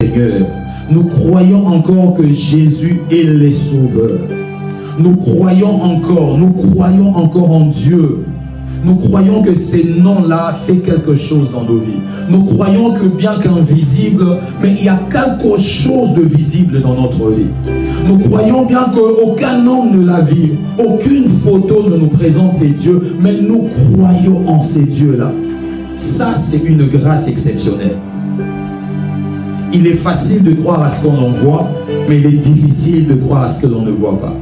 Seigneur. Nous croyons encore que Jésus est le Sauveur. Nous croyons encore en Dieu. Nous croyons que ces noms-là font quelque chose dans nos vies. Nous croyons que bien qu'invisible, mais il y a quelque chose de visible dans notre vie. Nous croyons bien qu'aucun homme ne l'a vu, aucune photo ne nous présente ces dieux, mais nous croyons en ces dieux-là. Ça, c'est une grâce exceptionnelle. Il est facile de croire à ce qu'on en voit, mais il est difficile de croire à ce que l'on ne voit pas.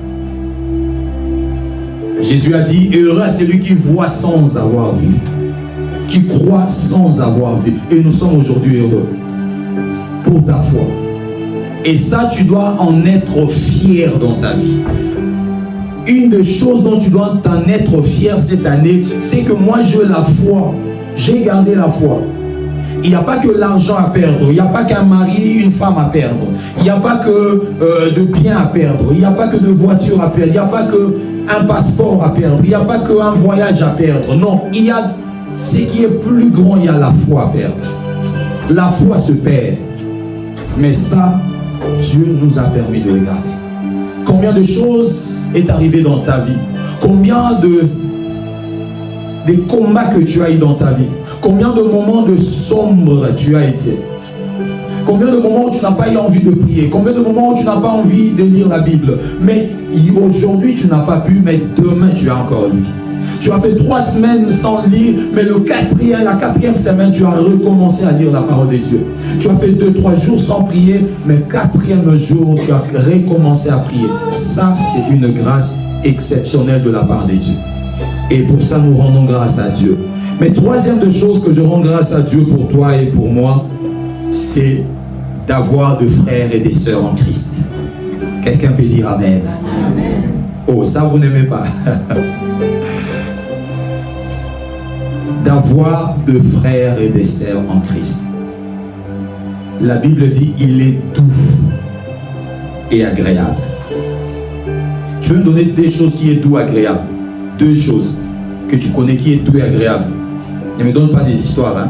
Jésus a dit, heureux à celui qui voit sans avoir vu, qui croit sans avoir vu. Et nous sommes aujourd'hui heureux pour ta foi. Et ça, tu dois en être fier dans ta vie. Une des choses dont tu dois t'en être fier cette année, c'est que moi, j'ai la foi. J'ai gardé la foi. Il n'y a pas que l'argent à perdre, il n'y a pas qu'un mari, une femme à perdre, il n'y a pas que de biens à perdre, il n'y a pas que de voitures à perdre, il n'y a pas qu'un passeport à perdre, il n'y a pas qu'un voyage à perdre. Non, il y a ce qui est plus grand, il y a la foi à perdre. La foi se perd. Mais ça, Dieu nous a permis de le garder. Combien de choses est arrivé dans ta vie? Combien des combats que tu as eu dans ta vie? Combien de moments de sombre tu as été? Combien de moments où tu n'as pas eu envie de prier? Combien de moments où tu n'as pas envie de lire la Bible? Mais aujourd'hui tu n'as pas pu, mais demain tu as encore lu. Tu as fait 3 semaines sans lire, mais la quatrième semaine tu as recommencé à lire la parole de Dieu. Tu as fait 2-3 jours sans prier, mais 4e jour tu as recommencé à prier. Ça, c'est une grâce exceptionnelle de la part de Dieu. Et pour ça, nous rendons grâce à Dieu. Mais 3e de choses que je rends grâce à Dieu pour toi et pour moi, c'est d'avoir de frères et des sœurs en Christ. Quelqu'un peut dire Amen. Amen. Oh, ça vous n'aimez pas. D'avoir de frères et des sœurs en Christ. La Bible dit, il est doux et agréable. Tu veux me donner des choses qui est doux et agréable? 2 choses que tu connais qui est doux et agréable. Ne me donne pas des histoires, hein.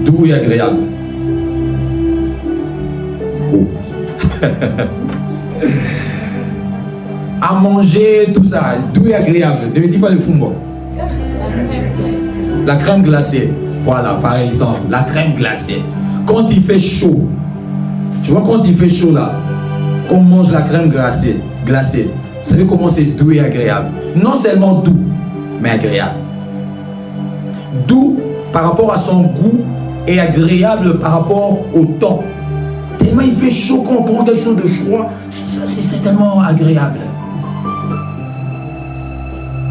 Doux et agréable. Oh. À manger, tout ça, doux et agréable. Ne me dis pas le fumbo. La crème glacée. Voilà, par exemple, la crème glacée. Quand il fait chaud, tu vois, quand il fait chaud là, qu'on mange la crème glacée, vous savez comment c'est doux et agréable? Non seulement doux, mais agréable. Doux par rapport à son goût et agréable par rapport au temps. Tellement il fait chaud quand on prend quelque chose de froid, c'est tellement agréable.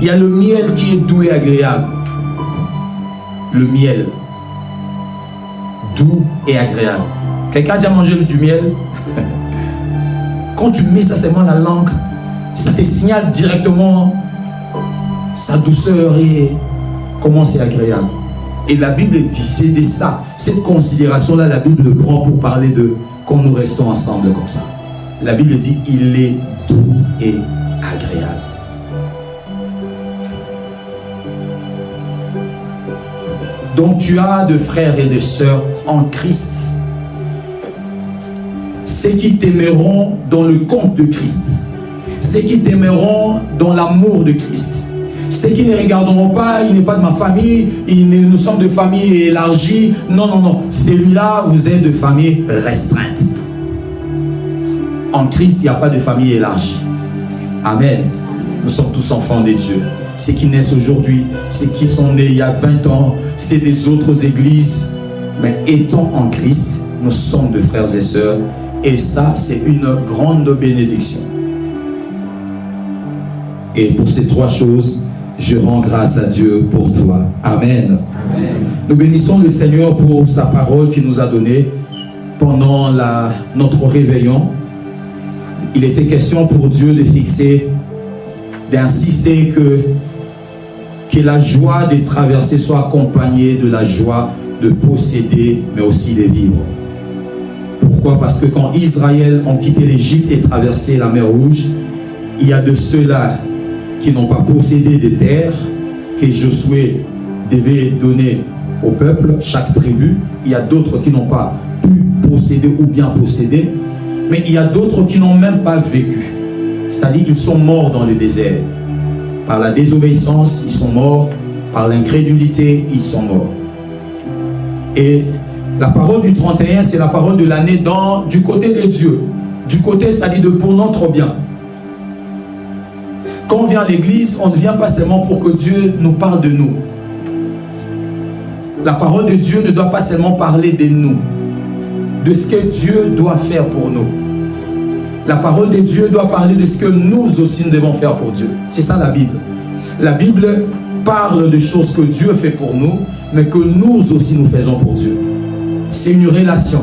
Il y a le miel qui est doux et agréable. Le miel. Doux et agréable. Quelqu'un a déjà mangé du miel? Quand tu mets ça seulement la langue, ça te signale directement sa douceur et comment c'est agréable. Et la Bible dit, c'est de ça, cette considération-là, la Bible prend pour parler de quand nous restons ensemble comme ça. La Bible dit, il est doux et agréable. Donc tu as de frères et de sœurs en Christ. Ceux qui t'aimeront dans le compte de Christ. Ceux qui t'aimeront dans l'amour de Christ. Ceux qui ne regarderont pas, il n'est pas de ma famille, nous sommes de famille élargie. Non, non, non. Celui-là, vous êtes de famille restreinte. En Christ, il n'y a pas de famille élargie. Amen. Nous sommes tous enfants de Dieu. Ceux qui naissent aujourd'hui, ceux qui sont nés il y a 20 ans, c'est des autres églises. Mais étant en Christ, nous sommes de frères et sœurs. Et ça, c'est une grande bénédiction. Et pour ces 3 choses, je rends grâce à Dieu pour toi. Amen. Amen. Nous bénissons le Seigneur pour sa parole qu'il nous a donnée pendant notre réveillon. Il était question pour Dieu de fixer, d'insister que la joie de traverser soit accompagnée de la joie de posséder, mais aussi de vivre. Pourquoi? Parce que quand Israël ont quitté l'Égypte et traversé la mer Rouge, il y a de ceux-là qui n'ont pas possédé des terres que Josué devait donner au peuple, chaque tribu. Il y a d'autres qui n'ont pas pu posséder ou bien posséder, mais il y a d'autres qui n'ont même pas vécu. C'est-à-dire ils sont morts dans le désert. Par la désobéissance, ils sont morts. Par l'incrédulité, ils sont morts. Et la parole du 31, c'est la parole de l'année du côté de Dieu. Du côté, c'est-à-dire de pour notre bien. Quand on vient à l'église, on ne vient pas seulement pour que Dieu nous parle de nous. La parole de Dieu ne doit pas seulement parler de nous, de ce que Dieu doit faire pour nous. La parole de Dieu doit parler de ce que nous aussi nous devons faire pour Dieu. C'est ça la Bible. La Bible parle de choses que Dieu fait pour nous, mais que nous aussi nous faisons pour Dieu. C'est une relation.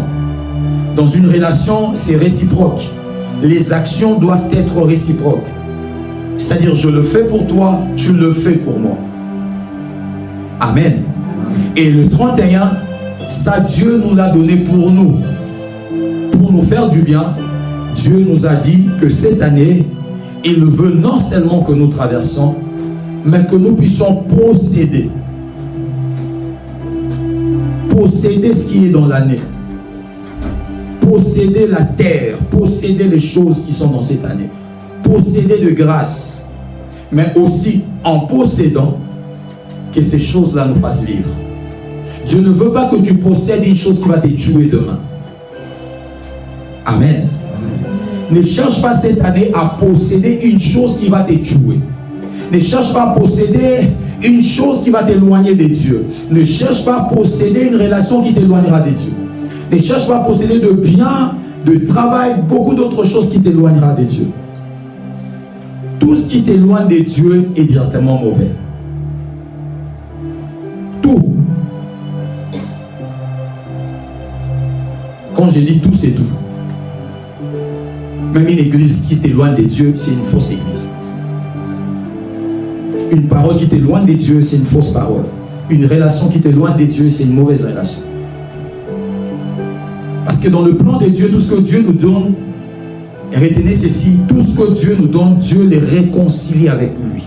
Dans une relation, c'est réciproque. Les actions doivent être réciproques. C'est-à-dire, je le fais pour toi, tu le fais pour moi. Amen. Et le 31, ça, Dieu nous l'a donné pour nous. Pour nous faire du bien, Dieu nous a dit que cette année, il veut non seulement que nous traversons, mais que nous puissions posséder. Posséder ce qui est dans l'année. Posséder la terre, posséder les choses qui sont dans cette année. Posséder de grâce, mais aussi en possédant que ces choses-là nous fassent vivre. Dieu ne veut pas que tu possèdes une chose qui va te tuer demain. Amen. Ne cherche pas cette année à posséder une chose qui va te tuer. Ne cherche pas à posséder une chose qui va t'éloigner de Dieu. Ne cherche pas à posséder une relation qui t'éloignera de Dieu. Ne cherche pas à posséder de biens, de travail, beaucoup d'autres choses qui t'éloignera de Dieu. Tout ce qui t'éloigne de Dieu est directement mauvais. Tout. Quand je dis tout, c'est tout. Même une église qui s'éloigne de Dieu, c'est une fausse église. Une parole qui t'éloigne de Dieu, c'est une fausse parole. Une relation qui t'éloigne de Dieu, c'est une mauvaise relation. Parce que dans le plan de Dieu, tout ce que Dieu nous donne, retenez ceci, tout ce que Dieu nous donne, Dieu les réconcilie avec lui.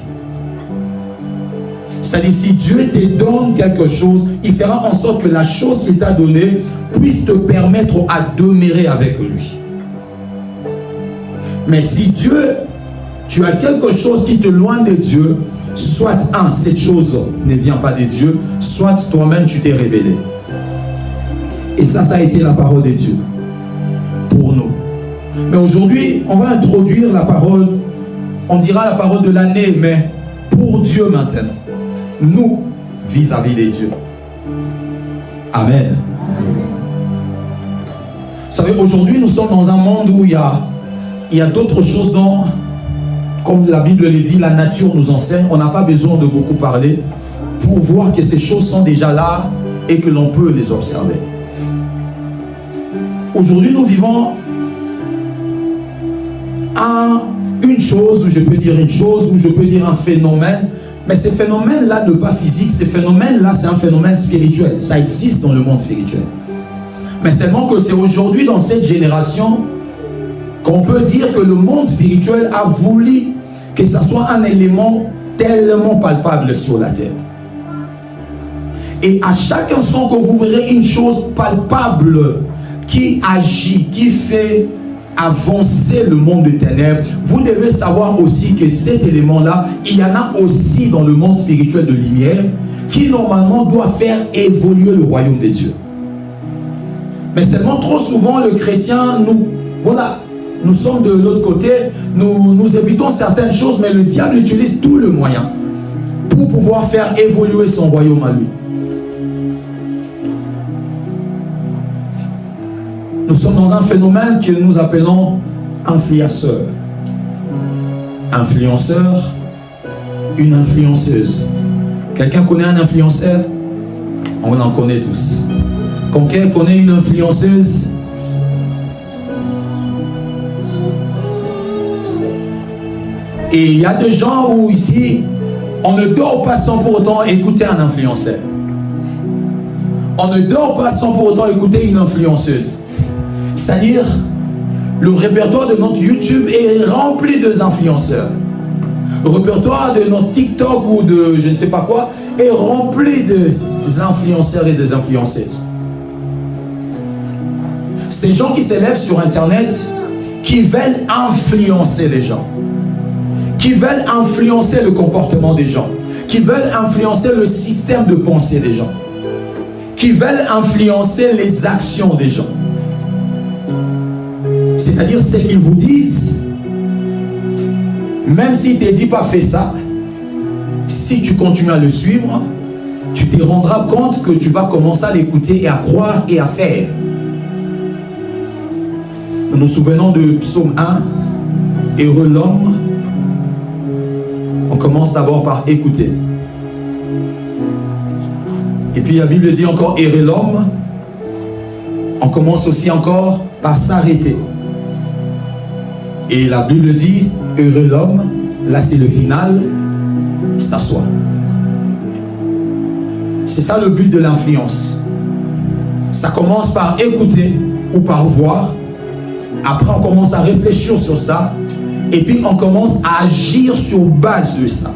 C'est-à-dire, si Dieu te donne quelque chose, il fera en sorte que la chose qu'il t'a donnée puisse te permettre à demeurer avec lui. Mais si Dieu, tu as quelque chose qui te éloigne de Dieu, soit cette chose ne vient pas de Dieu, soit toi-même tu t'es rebellé. Et ça a été la parole de Dieu pour nous. Mais aujourd'hui, on va introduire la parole, on dira la parole de l'année, mais pour Dieu maintenant. Nous, vis-à-vis de Dieu. Amen. Vous savez, aujourd'hui, nous sommes dans un monde où il y a d'autres choses dont, comme la Bible le dit, la nature nous enseigne. On n'a pas besoin de beaucoup parler pour voir que ces choses sont déjà là et que l'on peut les observer. Aujourd'hui, nous vivons une chose, ou je peux dire une chose, ou je peux dire un phénomène, mais ces phénomènes-là, ne pas physiques, ces phénomènes-là, c'est un phénomène spirituel. Ça existe dans le monde spirituel. Mais seulement que c'est aujourd'hui, dans cette génération, qu'on peut dire que le monde spirituel a voulu que ça soit un élément tellement palpable sur la terre. Et à chaque instant que vous verrez une chose palpable qui agit, qui fait avancer le monde de ténèbres, vous devez savoir aussi que cet élément-là, il y en a aussi dans le monde spirituel de lumière qui normalement doit faire évoluer le royaume de Dieu. Mais seulement trop souvent, le chrétien, nous sommes de l'autre côté, nous évitons certaines choses, mais le diable utilise tout le moyen pour pouvoir faire évoluer son royaume à lui. Nous sommes dans un phénomène que nous appelons influenceur. Influenceur, une influenceuse. Quelqu'un connaît un influenceur? On en connaît tous. Quelqu'un connaît une influenceuse? Et il y a des gens où ici, on ne dort pas sans pour autant écouter un influenceur. On ne dort pas sans pour autant écouter une influenceuse. C'est-à-dire, le répertoire de notre YouTube est rempli d'influenceurs. Le répertoire de notre TikTok ou de je ne sais pas quoi est rempli d'influenceurs et des influenceuses. Ces gens qui s'élèvent sur Internet, qui veulent influencer les gens, qui veulent influencer le comportement des gens, qui veulent influencer le système de pensée des gens, qui veulent influencer les actions des gens. C'est-à-dire ce qu'ils vous disent, même s'il ne te dit pas fais ça, si tu continues à le suivre, tu te rendras compte que tu vas commencer à l'écouter et à croire et à faire. Nous nous souvenons de Psaume 1, heureux l'homme. On commence d'abord par écouter. Et puis la Bible dit encore heureux l'homme. On commence aussi encore par s'arrêter. Et la Bible dit heureux l'homme, là c'est le final, s'assoit. C'est ça le but de l'influence. Ça commence par écouter ou par voir. Après on commence à réfléchir sur ça. Et puis on commence à agir sur base de ça.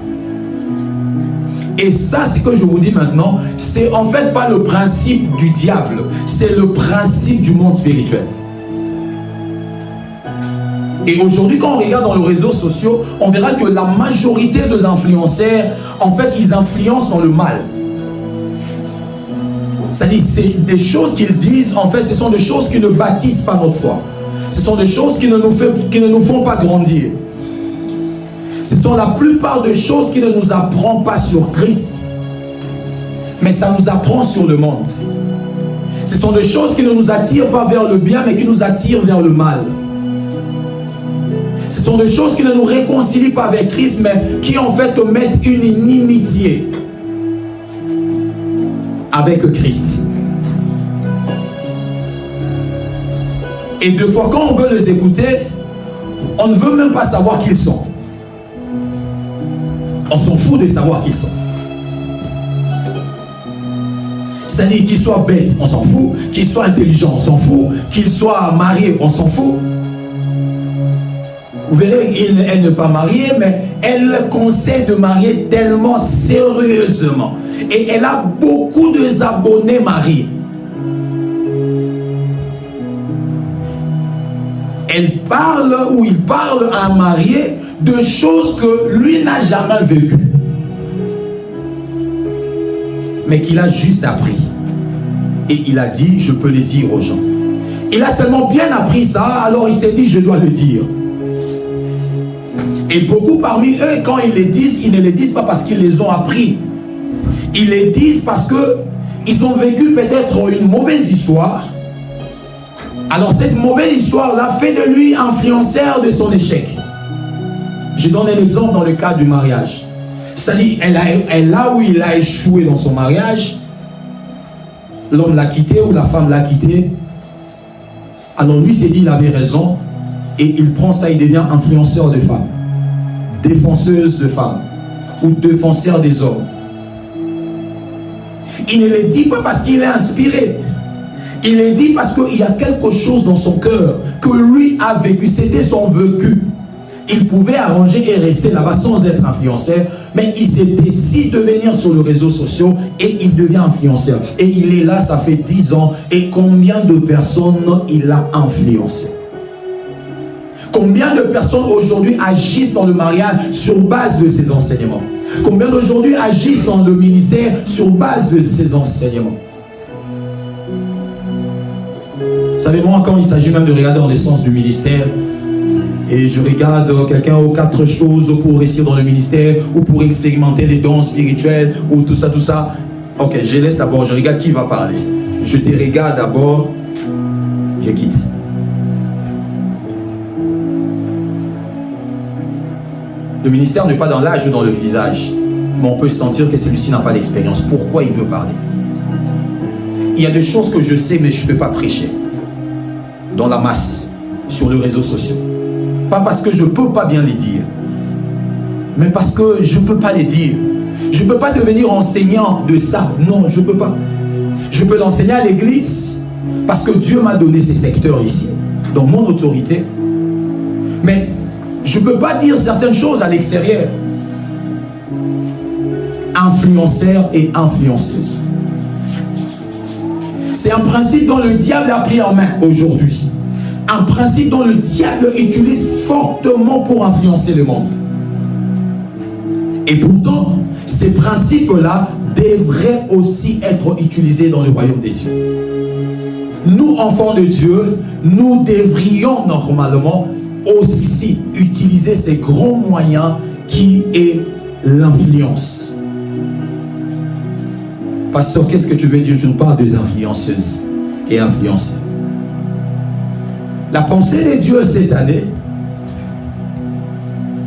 Et ça, c'est que je vous dis maintenant, c'est en fait pas le principe du diable, c'est le principe du monde spirituel. Et aujourd'hui, quand on regarde dans les réseaux sociaux, on verra que la majorité des influenceurs, en fait, ils influencent dans le mal. C'est-à-dire, c'est des choses qu'ils disent, en fait, ce sont des choses qui ne bâtissent pas notre foi. Ce sont des choses qui ne nous font pas grandir. Ce sont la plupart des choses qui ne nous apprennent pas sur Christ, mais ça nous apprend sur le monde. Ce sont des choses qui ne nous attirent pas vers le bien, mais qui nous attirent vers le mal. Ce sont des choses qui ne nous réconcilient pas avec Christ, mais qui en fait mettent une inimitié avec Christ. Et deux fois, quand on veut les écouter, on ne veut même pas savoir qui ils sont. On s'en fout de savoir qui ils sont. C'est-à-dire qu'ils soient bêtes, on s'en fout. Qu'ils soient intelligents, on s'en fout. Qu'ils soient mariés, on s'en fout. Vous verrez, elle n'est pas mariée, mais elle le conseille de marier tellement sérieusement. Et elle a beaucoup d'abonnés mariés. Elle parle ou il parle à un marié de choses que lui n'a jamais vécues, mais qu'il a juste appris. Et il a dit, je peux le dire aux gens. Il a seulement bien appris ça, alors il s'est dit, je dois le dire. Et beaucoup parmi eux, quand ils les disent, ils ne les disent pas parce qu'ils les ont appris. Ils les disent parce qu'ils ont vécu peut-être une mauvaise histoire. Alors cette mauvaise histoire-là fait de lui influenceur de son échec. Je donne un exemple dans le cas du mariage. C'est-à-dire, là où il a échoué dans son mariage, l'homme l'a quitté ou la femme l'a quitté. Alors lui s'est dit il avait raison et il prend ça, il devient influenceur de femmes, défenseuse de femmes ou défenseur des hommes. Il ne le dit pas parce qu'il est inspiré. Il le dit parce qu'il y a quelque chose dans son cœur que lui a vécu. C'était son vécu. Il pouvait arranger et rester là-bas sans être influenceur, mais il s'est décidé de venir sur les réseaux sociaux et il devient influenceur. Et il est là, ça fait 10 ans. Et combien de personnes il a influencé? Combien de personnes aujourd'hui agissent dans le mariage sur base de ces enseignements? Combien d'aujourd'hui agissent dans le ministère sur base de ces enseignements? Vous savez, moi, quand il s'agit même de regarder dans le sens du ministère, et je regarde quelqu'un aux 4 choses pour réussir dans le ministère, ou pour expérimenter les dons spirituels, ou tout ça. Ok, je laisse d'abord, je regarde qui va parler. Je te regarde d'abord, je quitte. Le ministère n'est pas dans l'âge ou dans le visage, mais on peut sentir que celui-ci n'a pas d'expérience. Pourquoi il veut parler? Il y a des choses que je sais, mais je ne peux pas prêcher dans la masse, sur les réseaux sociaux. Pas parce que je ne peux pas bien les dire, mais parce que je ne peux pas les dire. Je ne peux pas devenir enseignant de ça. Non, je ne peux pas. Je peux l'enseigner à l'église parce que Dieu m'a donné ces secteurs ici, dans mon autorité. Mais je ne peux pas dire certaines choses à l'extérieur. Influenceurs et influenceuses. C'est un principe dont le diable a pris en main aujourd'hui. Un principe dont le diable utilise fortement pour influencer le monde. Et pourtant, ces principes-là devraient aussi être utilisés dans le royaume des dieux. Nous, enfants de Dieu, nous devrions normalement aussi utiliser ces grands moyens qui est l'influence. Pasteur, qu'est-ce que tu veux dire? Tu nous parles des influenceuses et influenceurs. La pensée de Dieu cette année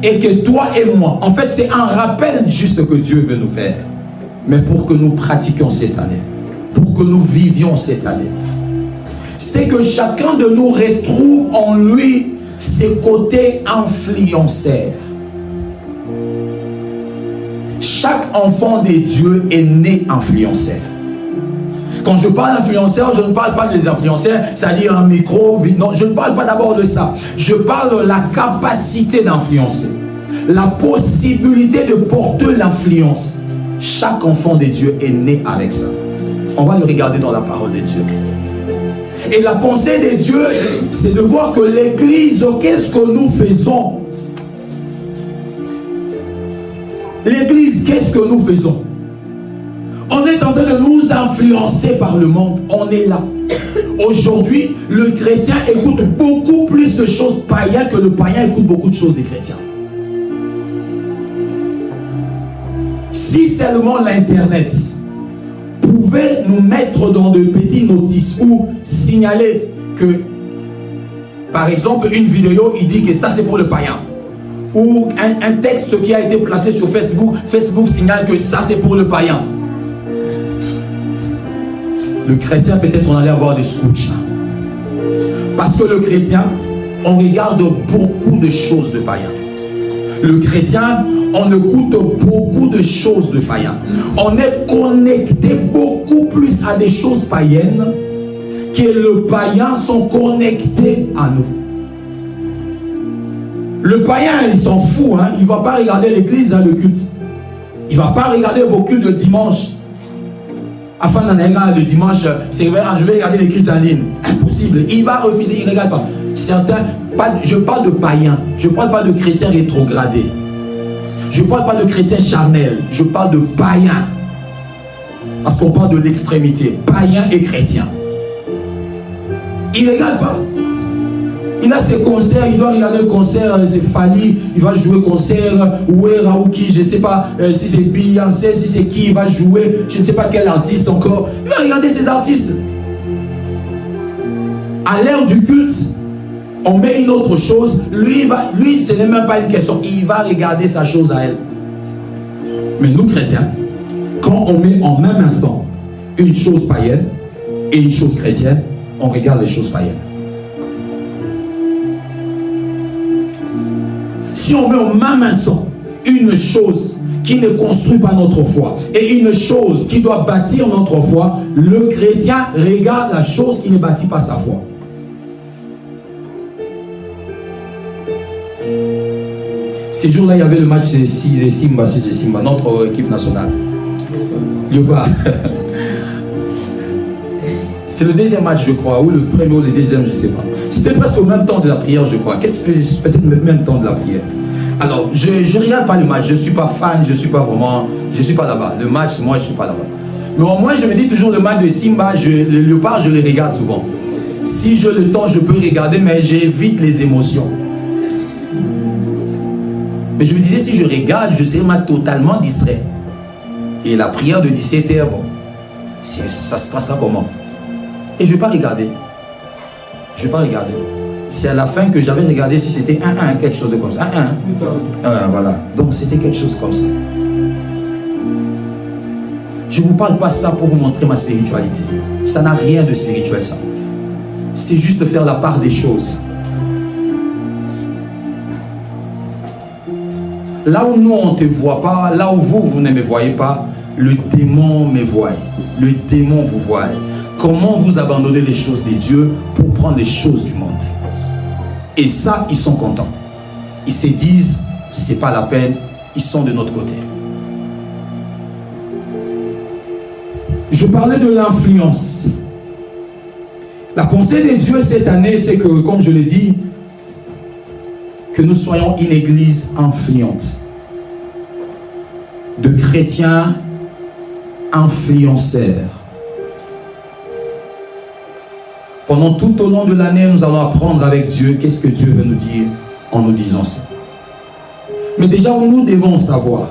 est que toi et moi, en fait c'est un rappel juste que Dieu veut nous faire, mais pour que nous pratiquions cette année, pour que nous vivions cette année, c'est que chacun de nous retrouve en lui ses côtés influenceurs. Chaque enfant de Dieu est né influenceur. Quand je parle d'influenceur, je ne parle pas des influenceurs, c'est-à-dire un micro, non, je ne parle pas d'abord de ça. Je parle de la capacité d'influencer, la possibilité de porter l'influence. Chaque enfant de Dieu est né avec ça. On va le regarder dans la parole de Dieu. Et la pensée de Dieu, c'est de voir que l'Église, qu'est-ce que nous faisons? L'Église, qu'est-ce que nous faisons? On est en train de nous influencer par le monde. On est là. Aujourd'hui, le chrétien écoute beaucoup plus de choses païennes que le païen écoute beaucoup de choses des chrétiens. Si seulement l'Internet pouvait nous mettre dans de petites notices ou signaler que, par exemple, une vidéo, il dit que ça c'est pour le païen. Ou un texte qui a été placé sur Facebook, Facebook signale que ça c'est pour le païen. Le chrétien, peut-être on allait avoir des scouts. Parce que le chrétien, on regarde beaucoup de choses de païens. Le chrétien, on écoute beaucoup de choses de païens. On est connecté beaucoup plus à des choses païennes que les païens sont connectés à nous. Le païen, il s'en fout, hein? Il ne va pas regarder l'église, hein, le culte. Il ne va pas regarder vos cultes de dimanche. Afin d'en regarder le dimanche, c'est vrai, je vais regarder les cultes en ligne. Impossible. Il va refuser, il ne regarde pas. Certains, je parle de païens, je ne parle pas de chrétiens rétrogradés. Je ne parle pas de chrétiens charnels, je parle de païens. Parce qu'on parle de l'extrémité, païens et chrétiens. Il ne regarde pas. Il a ses concerts, il doit regarder le concert, c'est Fanny, il va jouer concert, Ouera ou qui, je ne sais pas si c'est Beyoncé, si c'est qui, il va jouer, je ne sais pas quel artiste encore. Il va regarder ces artistes. À l'heure du culte, on met une autre chose, lui ce n'est même pas une question, il va regarder sa chose à elle. Mais nous chrétiens, quand on met en même instant une chose païenne et une chose chrétienne, on regarde les choses païennes. Si on met au même instant une chose qui ne construit pas notre foi et une chose qui doit bâtir notre foi, le chrétien regarde la chose qui ne bâtit pas sa foi. Ces jours-là, il y avait le match de Simba, c'est Simba, notre équipe nationale. Léopard. C'est le deuxième match, je crois, ou le premier ou le deuxième, je ne sais pas. C'était presque au même temps de la prière, je crois. Peut-être le même temps de la prière. Alors, je ne regarde pas le match, je ne suis pas fan, je ne suis pas vraiment, je ne suis pas là-bas. Le match, moi, je ne suis pas là-bas. Mais au moins, je me dis toujours, le match de Simba, le Léopard, je le regarde souvent. Si j'ai le temps, je peux regarder, mais j'évite les émotions. Mais je me disais, si je regarde, je serai totalement distrait. Et la prière de 17h, bon, ça se passera comment? Et je ne vais pas regarder. Je ne vais pas regarder. C'est à la fin que j'avais regardé si c'était 1-1, quelque chose de comme ça. 1-1. Voilà. Donc c'était quelque chose comme ça. Je ne vous parle pas ça pour vous montrer ma spiritualité. Ça n'a rien de spirituel, ça. C'est juste faire la part des choses. Là où nous, on ne te voit pas, là où vous ne me voyez pas, le démon me voit. Le démon vous voit. Comment vous abandonnez les choses de Dieu pour prendre les choses du monde? Et ça, ils sont contents. Ils se disent, c'est pas la peine, ils sont de notre côté. Je parlais de l'influence. La pensée de Dieu cette année, c'est que, comme je l'ai dit, que nous soyons une église influente, de chrétiens influenceurs. Pendant tout au long de l'année, nous allons apprendre avec Dieu qu'est-ce que Dieu veut nous dire en nous disant ça. Mais déjà, nous devons savoir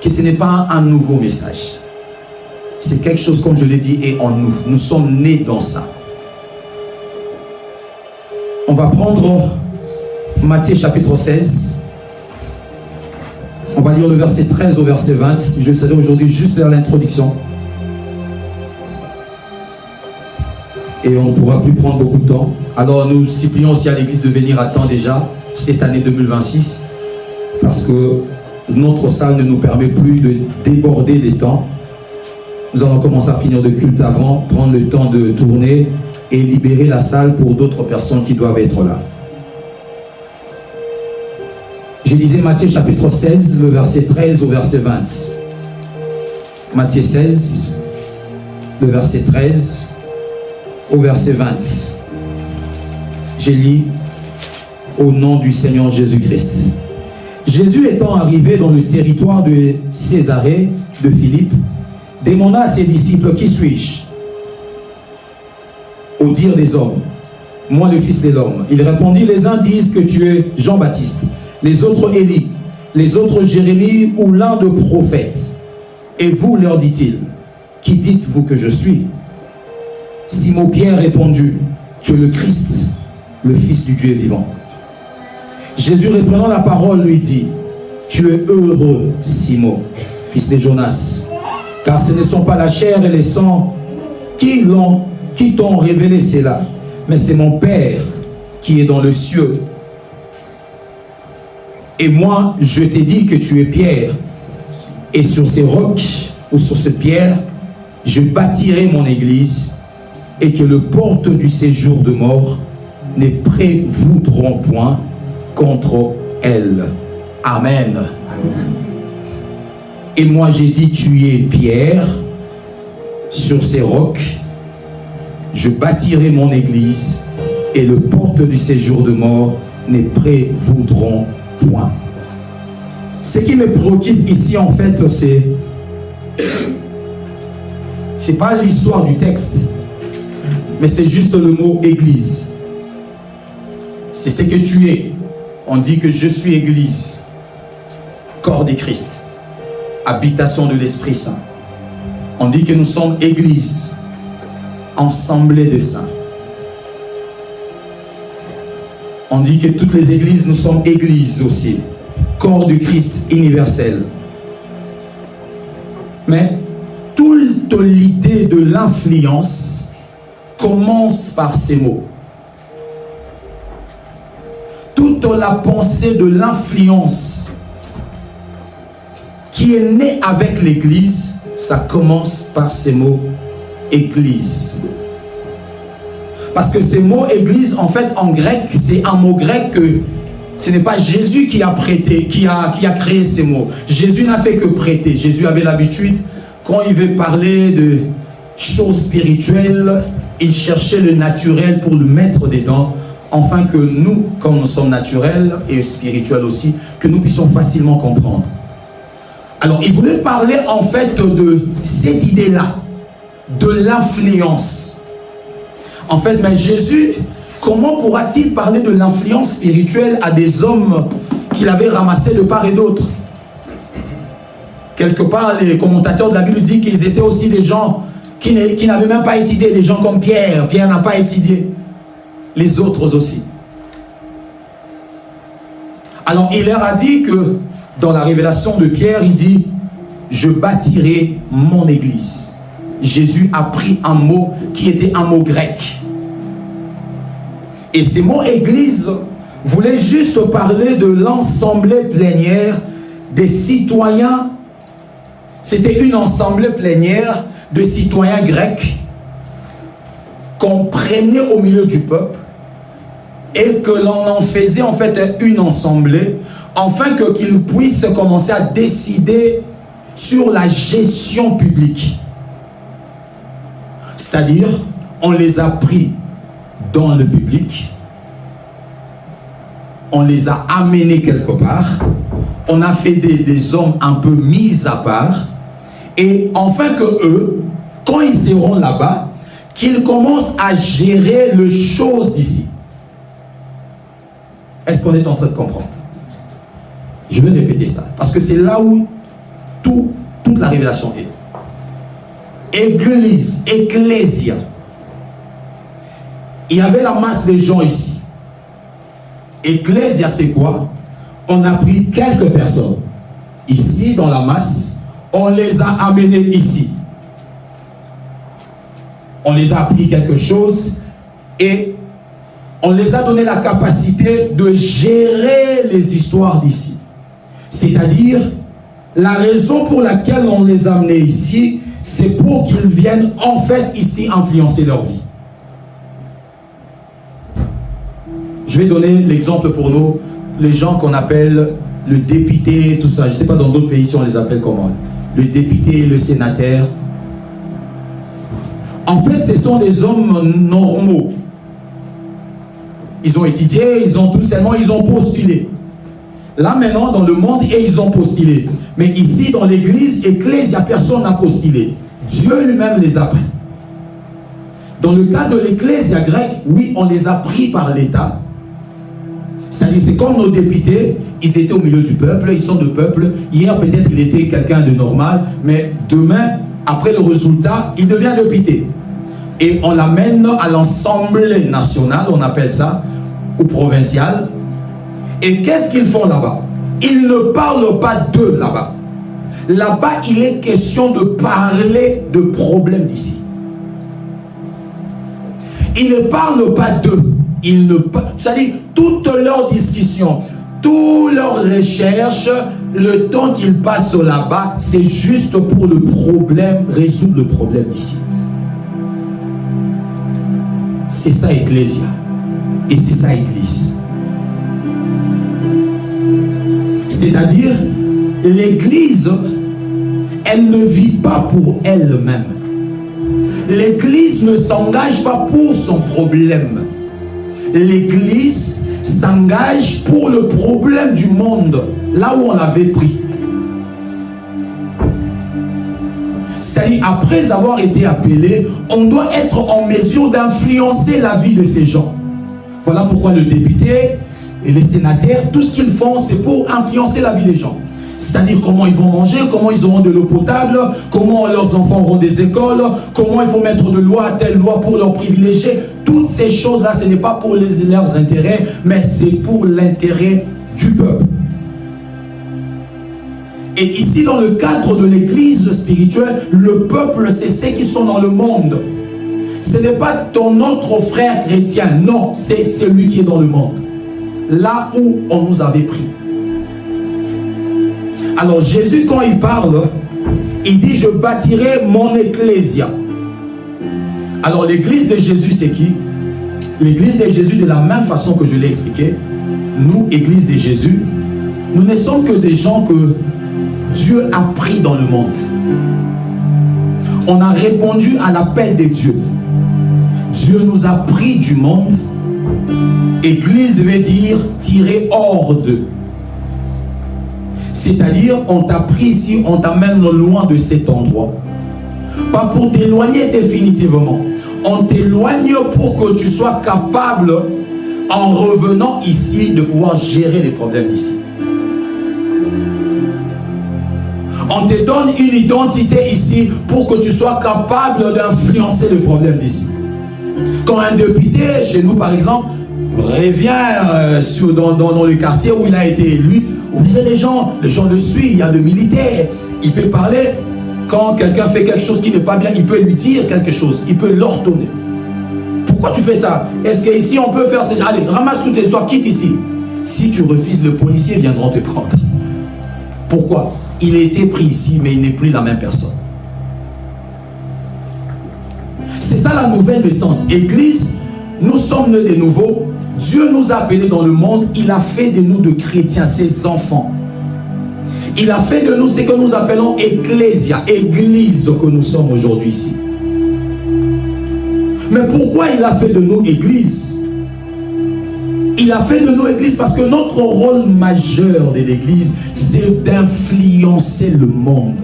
que ce n'est pas un nouveau message. C'est quelque chose, comme je l'ai dit, est en nous. Nous sommes nés dans ça. On va prendre Matthieu chapitre 16. On va lire le verset 13 au verset 20. Je serai aujourd'hui juste vers l'introduction. Et on ne pourra plus prendre beaucoup de temps. Alors nous supplions aussi à l'église de venir à temps déjà, cette année 2026, parce que notre salle ne nous permet plus de déborder les temps. Nous allons commencer à finir le culte avant, prendre le temps de tourner et libérer la salle pour d'autres personnes qui doivent être là. Je lisais Matthieu chapitre 16, le verset 13 au verset 20. Matthieu 16, le verset 13 au verset 20. J'ai lu au nom du Seigneur Jésus-Christ. Jésus étant arrivé dans le territoire de Césarée de Philippe, demanda à ses disciples, qui suis-je? Au dire des hommes, moi le Fils de l'homme. Il répondit, les uns disent que tu es Jean-Baptiste, les autres Élie, les autres Jérémie ou l'un de prophètes. Et vous, leur dit-il, qui dites-vous que je suis? Simon-Pierre répondit, tu es le Christ, le Fils du Dieu vivant. Jésus reprenant la parole lui dit, tu es heureux, Simon, fils de Jonas, car ce ne sont pas la chair et le sang qui t'ont révélé cela, mais c'est mon Père qui est dans le cieux. Et moi, je t'ai dit que tu es Pierre, et sur ces rocs, ou sur cette pierre, je bâtirai mon église, et que le porte du séjour de mort ne prévaudront point contre elle. Amen. Et moi j'ai dit, tu es Pierre, sur ces rocs, je bâtirai mon église, et le porte du séjour de mort ne prévaudront point. Ce qui me préoccupe ici, en fait, c'est pas l'histoire du texte, mais c'est juste le mot église. C'est ce que tu es. On dit que je suis église, corps de Christ, habitation de l'Esprit Saint. On dit que nous sommes église, assemblée de saints. On dit que toutes les églises, nous sommes églises aussi, corps du Christ universel. Mais toute l'idée de l'influence commence par ces mots. Toute la pensée de l'influence qui est née avec l'Église, ça commence par ces mots Église. Parce que ces mots Église, en fait, en grec, c'est un mot grec que ce n'est pas Jésus qui a prêté, qui a créé ces mots. Jésus n'a fait que prêter. Jésus avait l'habitude, quand il veut parler de choses spirituelles, il cherchait le naturel pour le mettre dedans, afin que nous, comme nous sommes naturels et spirituels aussi, que nous puissions facilement comprendre. Alors, il voulait parler en fait de cette idée-là, de l'influence. En fait, mais Jésus, comment pourra-t-il parler de l'influence spirituelle à des hommes qu'il avait ramassés de part et d'autre? Quelque part, les commentateurs de la Bible disent qu'ils étaient aussi des gens qui n'avaient même pas étudié, des gens comme Pierre. Pierre n'a pas étudié. Les autres aussi. Alors, il leur a dit que, dans la révélation de Pierre, il dit, je bâtirai mon église. Jésus a pris un mot qui était un mot grec. Et ces mots église voulaient juste parler de l'assemblée plénière des citoyens. C'était une assemblée plénière de citoyens grecs qu'on prenait au milieu du peuple et que l'on en faisait en fait une assemblée afin qu'ils puissent commencer à décider sur la gestion publique. C'est-à-dire, on les a pris dans le public. On les a amenés quelque part. On a fait des hommes un peu mis à part. Et enfin que eux, quand ils seront là-bas, qu'ils commencent à gérer les choses d'ici. Est-ce qu'on est en train de comprendre? Je vais répéter ça. Parce que c'est là où toute la révélation est. Église, ecclésia. Il y avait la masse des gens ici. Ecclésia, c'est quoi? On a pris quelques personnes ici dans la masse, on les a amenés ici. On les a appris quelque chose et on les a donné la capacité de gérer les histoires d'ici. C'est-à-dire, la raison pour laquelle on les a amenés ici, c'est pour qu'ils viennent en fait ici influencer leur vie. Je vais donner l'exemple pour nous, les gens qu'on appelle le député, tout ça. Je ne sais pas dans d'autres pays si on les appelle comment. Le député, le sénateur. En fait, ce sont des hommes normaux. Ils ont étudié, ils ont tout seulement, ils ont postulé. Là maintenant, dans le monde, et ils ont postulé. Mais ici, dans l'église, ecclésia, personne n'a postulé. Dieu lui-même les a pris. Dans le cas de l'ecclésia grecque, oui, on les a pris par l'État. C'est-à-dire, c'est comme nos députés, ils étaient au milieu du peuple, ils sont de peuple. Hier, peut-être, il était quelqu'un de normal, mais demain, après le résultat, il devient député. Et on l'amène à l'Assemblée nationale, on appelle ça, ou provinciale. Et qu'est-ce qu'ils font là-bas? Ils ne parlent pas d'eux là-bas. Là-bas, il est question de parler de problèmes d'ici. Ils ne parlent pas d'eux. C'est-à-dire, toute leur discussion, toute leur recherche, le temps qu'ils passent là-bas, c'est juste pour le problème, résoudre le problème d'ici. C'est ça, Ecclésia. Et c'est ça, Église. C'est-à-dire, l'Église, elle ne vit pas pour elle-même. L'Église ne s'engage pas pour son problème. L'Église s'engage pour le problème du monde, là où on l'avait pris. C'est-à-dire, après avoir été appelé, on doit être en mesure d'influencer la vie de ces gens. Voilà pourquoi le député et les sénateurs, tout ce qu'ils font, c'est pour influencer la vie des gens. C'est-à-dire comment ils vont manger, comment ils auront de l'eau potable, comment leurs enfants auront des écoles, comment il faut mettre de loi à telle loi pour leurs privilégiés. Toutes ces choses-là, ce n'est pas pour leurs intérêts, mais c'est pour l'intérêt du peuple. Et ici, dans le cadre de l'église spirituelle, le peuple, c'est ceux qui sont dans le monde. Ce n'est pas ton autre frère chrétien, non, c'est celui qui est dans le monde. Là où on nous avait pris. Alors Jésus, quand il parle, il dit, je bâtirai mon ecclésia. Alors l'église de Jésus, c'est qui? L'église de Jésus, de la même façon que je l'ai expliqué, nous, église de Jésus, nous ne sommes que des gens que Dieu a pris dans le monde. On a répondu à l'appel de Dieu. Dieu nous a pris du monde. Église veut dire tirer hors d'eux. C'est-à-dire, on t'a pris ici, on t'amène loin de cet endroit. Pas pour t'éloigner définitivement. On t'éloigne pour que tu sois capable, en revenant ici, de pouvoir gérer les problèmes d'ici. On te donne une identité ici pour que tu sois capable d'influencer le problème d'ici. Quand un député, chez nous par exemple, revient dans le quartier où il a été élu, vous verrez les gens le suivent, il y a des militaires, il peut parler. Quand quelqu'un fait quelque chose qui n'est pas bien, il peut lui dire quelque chose, il peut l'ordonner. Pourquoi tu fais ça? Est-ce qu'ici on peut faire ces gens? Allez, ramasse toutes les soirs, quitte ici. Si tu refuses, le policier viendra te prendre. Pourquoi? Il a été pris ici, mais il n'est plus la même personne. C'est ça la nouvelle naissance. Église, nous sommes nés de nouveau. Dieu nous a appelés dans le monde. Il a fait de nous de chrétiens, ses enfants. Il a fait de nous ce que nous appelons ecclésia, église que nous sommes aujourd'hui ici. Mais pourquoi il a fait de nous église? Il a fait de nous église parce que notre rôle majeur de l'église, c'est d'influencer le monde.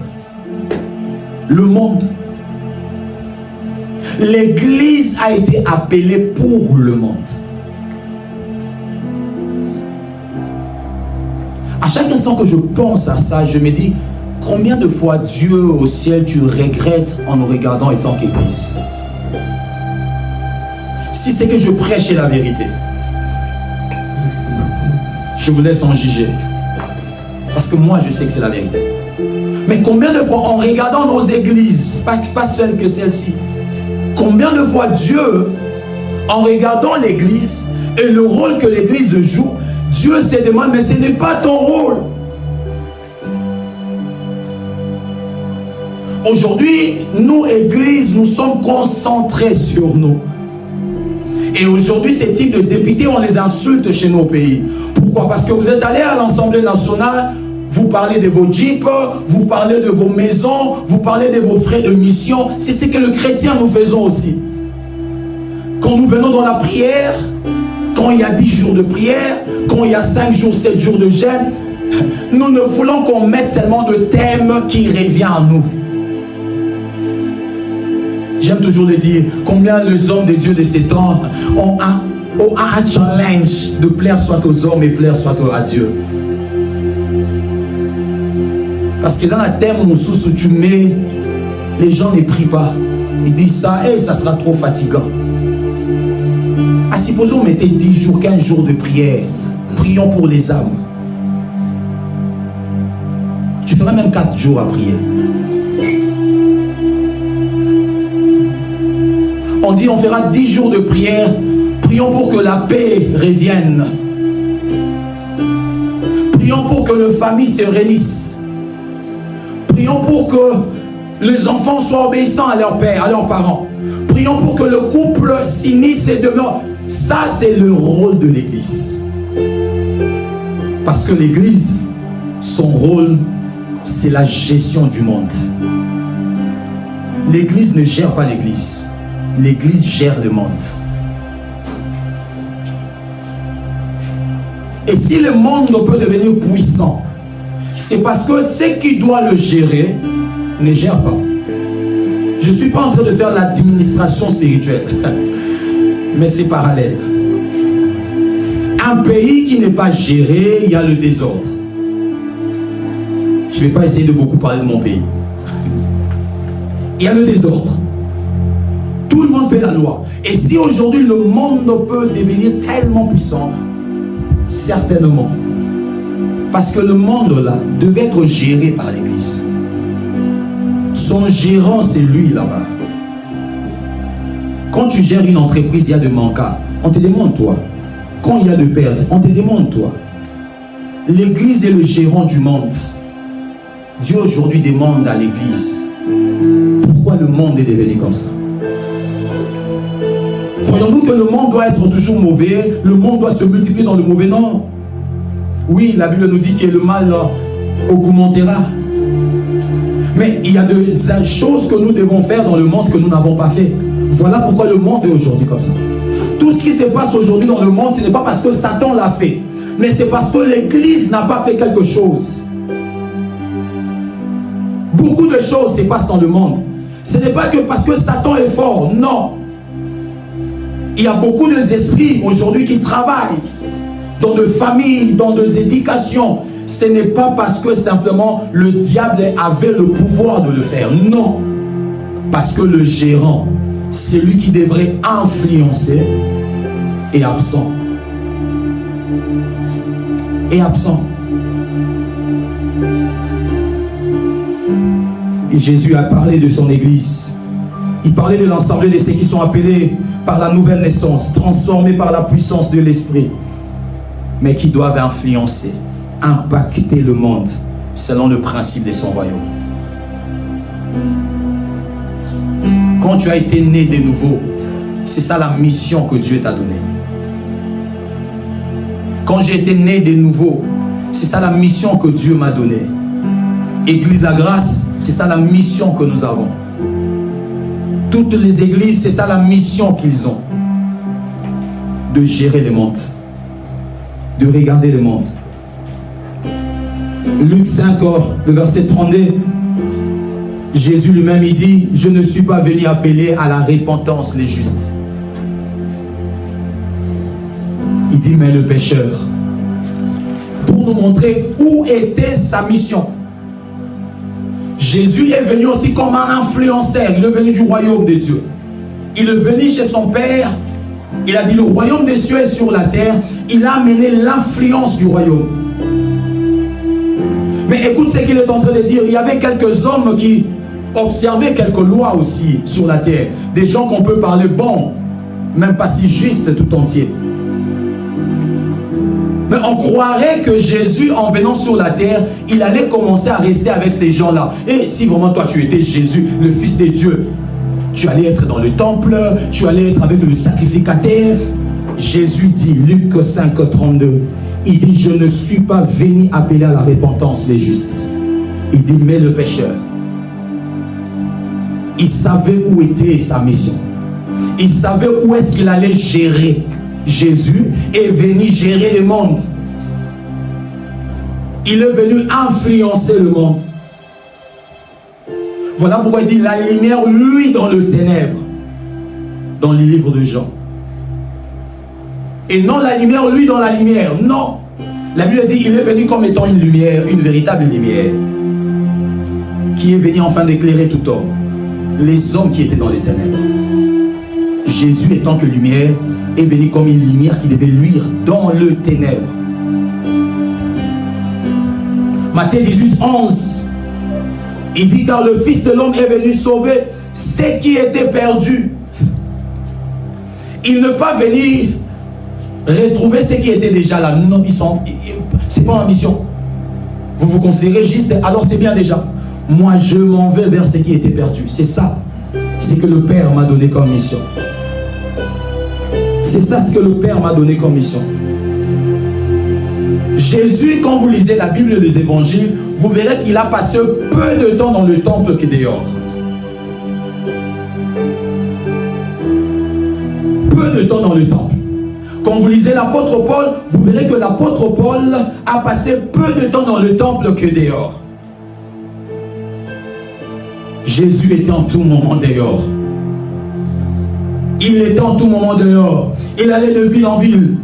Le monde. L'église a été appelée pour le monde. À chaque instant que je pense à ça, je me dis, combien de fois Dieu au ciel tu regrettes en nous regardant en tant qu'église? Si c'est que je prêche la vérité, je vous laisse en juger. Parce que moi, je sais que c'est la vérité. Mais combien de fois, en regardant nos églises, pas celles que celle-ci, combien de fois Dieu, en regardant l'église et le rôle que l'église joue, Dieu se demande, mais ce n'est pas ton rôle. Aujourd'hui, nous, églises, nous sommes concentrés sur nous. Et aujourd'hui, ces types de députés, on les insulte chez nos pays. Pourquoi? Parce que vous êtes allés à l'Assemblée nationale, vous parlez de vos jeeps, vous parlez de vos maisons, vous parlez de vos frais de mission. C'est ce que les chrétiens nous faisons aussi. Quand nous venons dans la prière, quand il y a 10 jours de prière, quand il y a 5 jours, 7 jours de jeûne, nous ne voulons qu'on mette seulement de thèmes qui reviennent à nous. J'aime toujours le dire, combien les hommes de Dieu de ces temps ont un challenge de plaire soit aux hommes et plaire soit à Dieu. Parce que dans la thème où tu mets, les gens ne prient pas. Ils disent ça, et ça sera trop fatigant. Ah, supposons mettez 10 jours, 15 jours de prière. Prions pour les âmes. Tu feras même 4 jours à prier. On dit on fera 10 jours de prière. Prions pour que la paix revienne. Prions pour que les familles se réunissent. Prions pour que les enfants soient obéissants à leur père, à leurs parents. Prions pour que le couple s'unisse et demeure. Ça, c'est le rôle de l'église. Parce que l'église, son rôle, c'est la gestion du monde. L'église ne gère pas l'église. L'église gère le monde. Et si le monde peut devenir puissant, c'est parce que ce qui doit le gérer ne gère pas. Je ne suis pas en train de faire l'administration spirituelle, mais c'est parallèle. Un pays qui n'est pas géré, il y a le désordre. Je ne vais pas essayer de beaucoup parler de mon pays. Il y a le désordre. Tout le monde fait la loi. Et si aujourd'hui le monde peut devenir tellement puissant, certainement. Parce que le monde là devait être géré par l'église. Son gérant, c'est lui là-bas. Quand tu gères une entreprise, il y a des manquants. On te demande toi. Quand il y a de pertes, on te demande toi. L'église est le gérant du monde. Dieu aujourd'hui demande à l'église pourquoi le monde est devenu comme ça. Croyons-nous que le monde doit être toujours mauvais, le monde doit se multiplier dans le mauvais? Non. Oui, la Bible nous dit que le mal augmentera. Mais il y a des choses que nous devons faire dans le monde que nous n'avons pas fait. Voilà pourquoi le monde est aujourd'hui comme ça. Tout ce qui se passe aujourd'hui dans le monde, ce n'est pas parce que Satan l'a fait, mais c'est parce que l'église n'a pas fait quelque chose. Beaucoup de choses se passent dans le monde. Ce n'est pas que parce que Satan est fort, non. Il y a beaucoup d'esprits aujourd'hui qui travaillent dans des familles, dans des éducations. Ce n'est pas parce que simplement le diable avait le pouvoir de le faire. Non. Parce que le gérant, c'est lui qui devrait influencer, est absent. Est absent. Et Jésus a parlé de son église. Il parlait de l'ensemble de ceux qui sont appelés par la nouvelle naissance, transformés par la puissance de l'esprit, mais qui doivent influencer, impacter le monde selon le principe de son royaume. Quand tu as été né de nouveau, c'est ça la mission que Dieu t'a donnée. Quand j'ai été né de nouveau, c'est ça la mission que Dieu m'a donnée. Église de la grâce, c'est ça la mission que nous avons. Toutes les églises, c'est ça la mission qu'ils ont. De gérer le monde. De regarder le monde. Luc 5, le verset 32, Jésus lui-même, il dit, je ne suis pas venu appeler à la repentance les justes. Il dit, mais le pécheur. Pour nous montrer où était sa mission. Jésus est venu aussi comme un influenceur. Il est venu du royaume de Dieu. Il est venu chez son Père. Il a dit, le royaume des cieux est sur la terre. Il a amené l'influence du royaume. Mais écoute ce qu'il est en train de dire. Il y avait quelques hommes qui observaient quelques lois aussi sur la terre. Des gens qu'on peut parler bons, même pas si justes tout entier. Mais on croirait que Jésus, en venant sur la terre, il allait commencer à rester avec ces gens-là. Et si vraiment toi tu étais Jésus, le Fils de Dieu, tu allais être dans le temple, tu allais être avec le sacrificateur. Jésus dit, Luc 5, 32, il dit, je ne suis pas venu appeler à la repentance les justes. Il dit, mais le pécheur. Il savait où était sa mission. Il savait où est-ce qu'il allait gérer. Jésus est venu gérer le monde. Il est venu influencer le monde. Voilà pourquoi il dit la lumière, lui, dans le ténèbre. Dans les livres de Jean. Et non la lumière, lui, dans la lumière. Non. La Bible dit il est venu comme étant une lumière, une véritable lumière. Qui est venu enfin d'éclairer tout homme. Les hommes qui étaient dans les ténèbres. Jésus étant que lumière, est venu comme une lumière qui devait luire dans le ténèbre. Matthieu 18, 11. Il dit car le Fils de l'homme est venu sauver ceux qui étaient perdus. Il ne pas venir retrouver ceux qui étaient déjà là. Non, c'est pas ma mission. Vous vous considérez juste, alors c'est bien déjà. Moi je m'en vais vers ceux qui étaient perdus. C'est ça. C'est que le Père m'a donné comme mission. C'est ça ce que le Père m'a donné comme mission. Jésus, quand vous lisez la Bible et les évangiles, vous verrez qu'il a passé peu de temps dans le temple que dehors. Peu de temps dans le temple. Quand vous lisez l'apôtre Paul, vous verrez que l'apôtre Paul a passé peu de temps dans le temple que dehors. Jésus était en tout moment dehors. Il était en tout moment dehors. Il allait de ville en ville.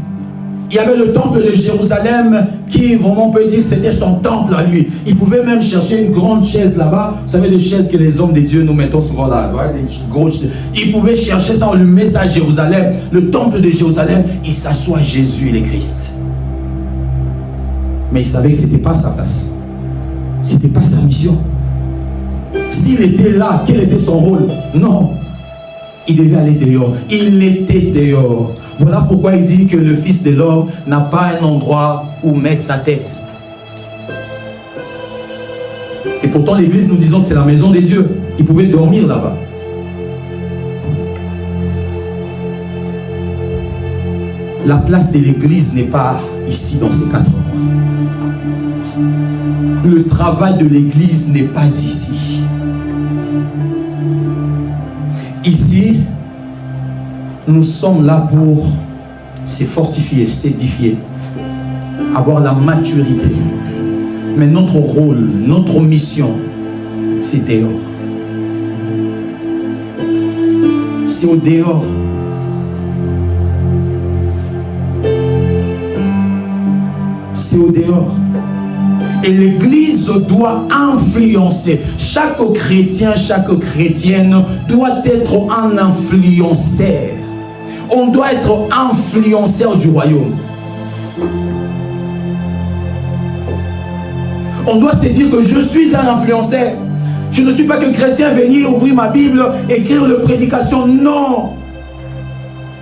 Il y avait le temple de Jérusalem qui, vraiment, on peut dire que c'était son temple à lui. Il pouvait même chercher une grande chaise là-bas. Vous savez, les chaises que les hommes de Dieu nous mettons souvent là. Ouais, des grosses chaises. Il pouvait chercher ça, on le met ça à Jérusalem. Le temple de Jérusalem, il s'assoit Jésus, le Christ. Mais il savait que ce n'était pas sa place. Ce n'était pas sa mission. S'il était là, quel était son rôle? Non. Il devait aller dehors. Il était dehors. Voilà pourquoi il dit que le Fils de l'homme n'a pas un endroit où mettre sa tête. Et pourtant l'église, nous disons que c'est la maison de Dieu. Il pouvait dormir là-bas. La place de l'église n'est pas ici dans ces 4 coins. Le travail de l'église n'est pas ici. Ici, nous sommes là pour se fortifier, s'édifier, avoir la maturité. Mais notre rôle, notre mission, c'est dehors. C'est au dehors. C'est au dehors. Et l'église doit influencer. Chaque chrétien, chaque chrétienne doit être un influenceur. On doit être influenceur du royaume. On doit se dire que je suis un influenceur. Je ne suis pas que chrétien, venir ouvrir ma Bible, écrire les prédications. Non.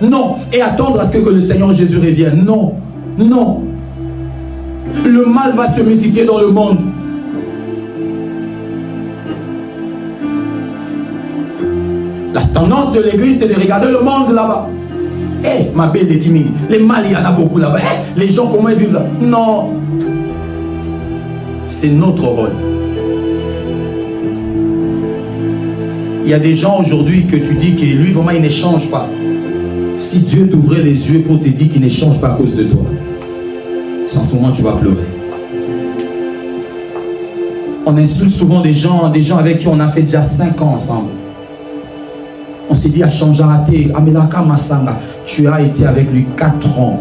Non. Et attendre à ce que le Seigneur Jésus revienne. Non. Non. Le mal va se multiplier dans le monde. La tendance de l'église, c'est de regarder le monde là-bas. Eh, ma belle Timini, les mal, il y en a beaucoup là-bas. Eh, les gens, comment ils vivent là? Non. C'est notre rôle. y a des gens aujourd'hui que tu dis que lui, vraiment, il ne change pas. Si Dieu t'ouvrait les yeux pour te dire qu'il ne change pas à cause de toi, en ce moment, tu vas pleurer. On insulte souvent des gens avec qui on a fait déjà 5 ans ensemble. On s'est dit à changer à thé, Amelaka Masanga, tu as été avec lui 4 ans.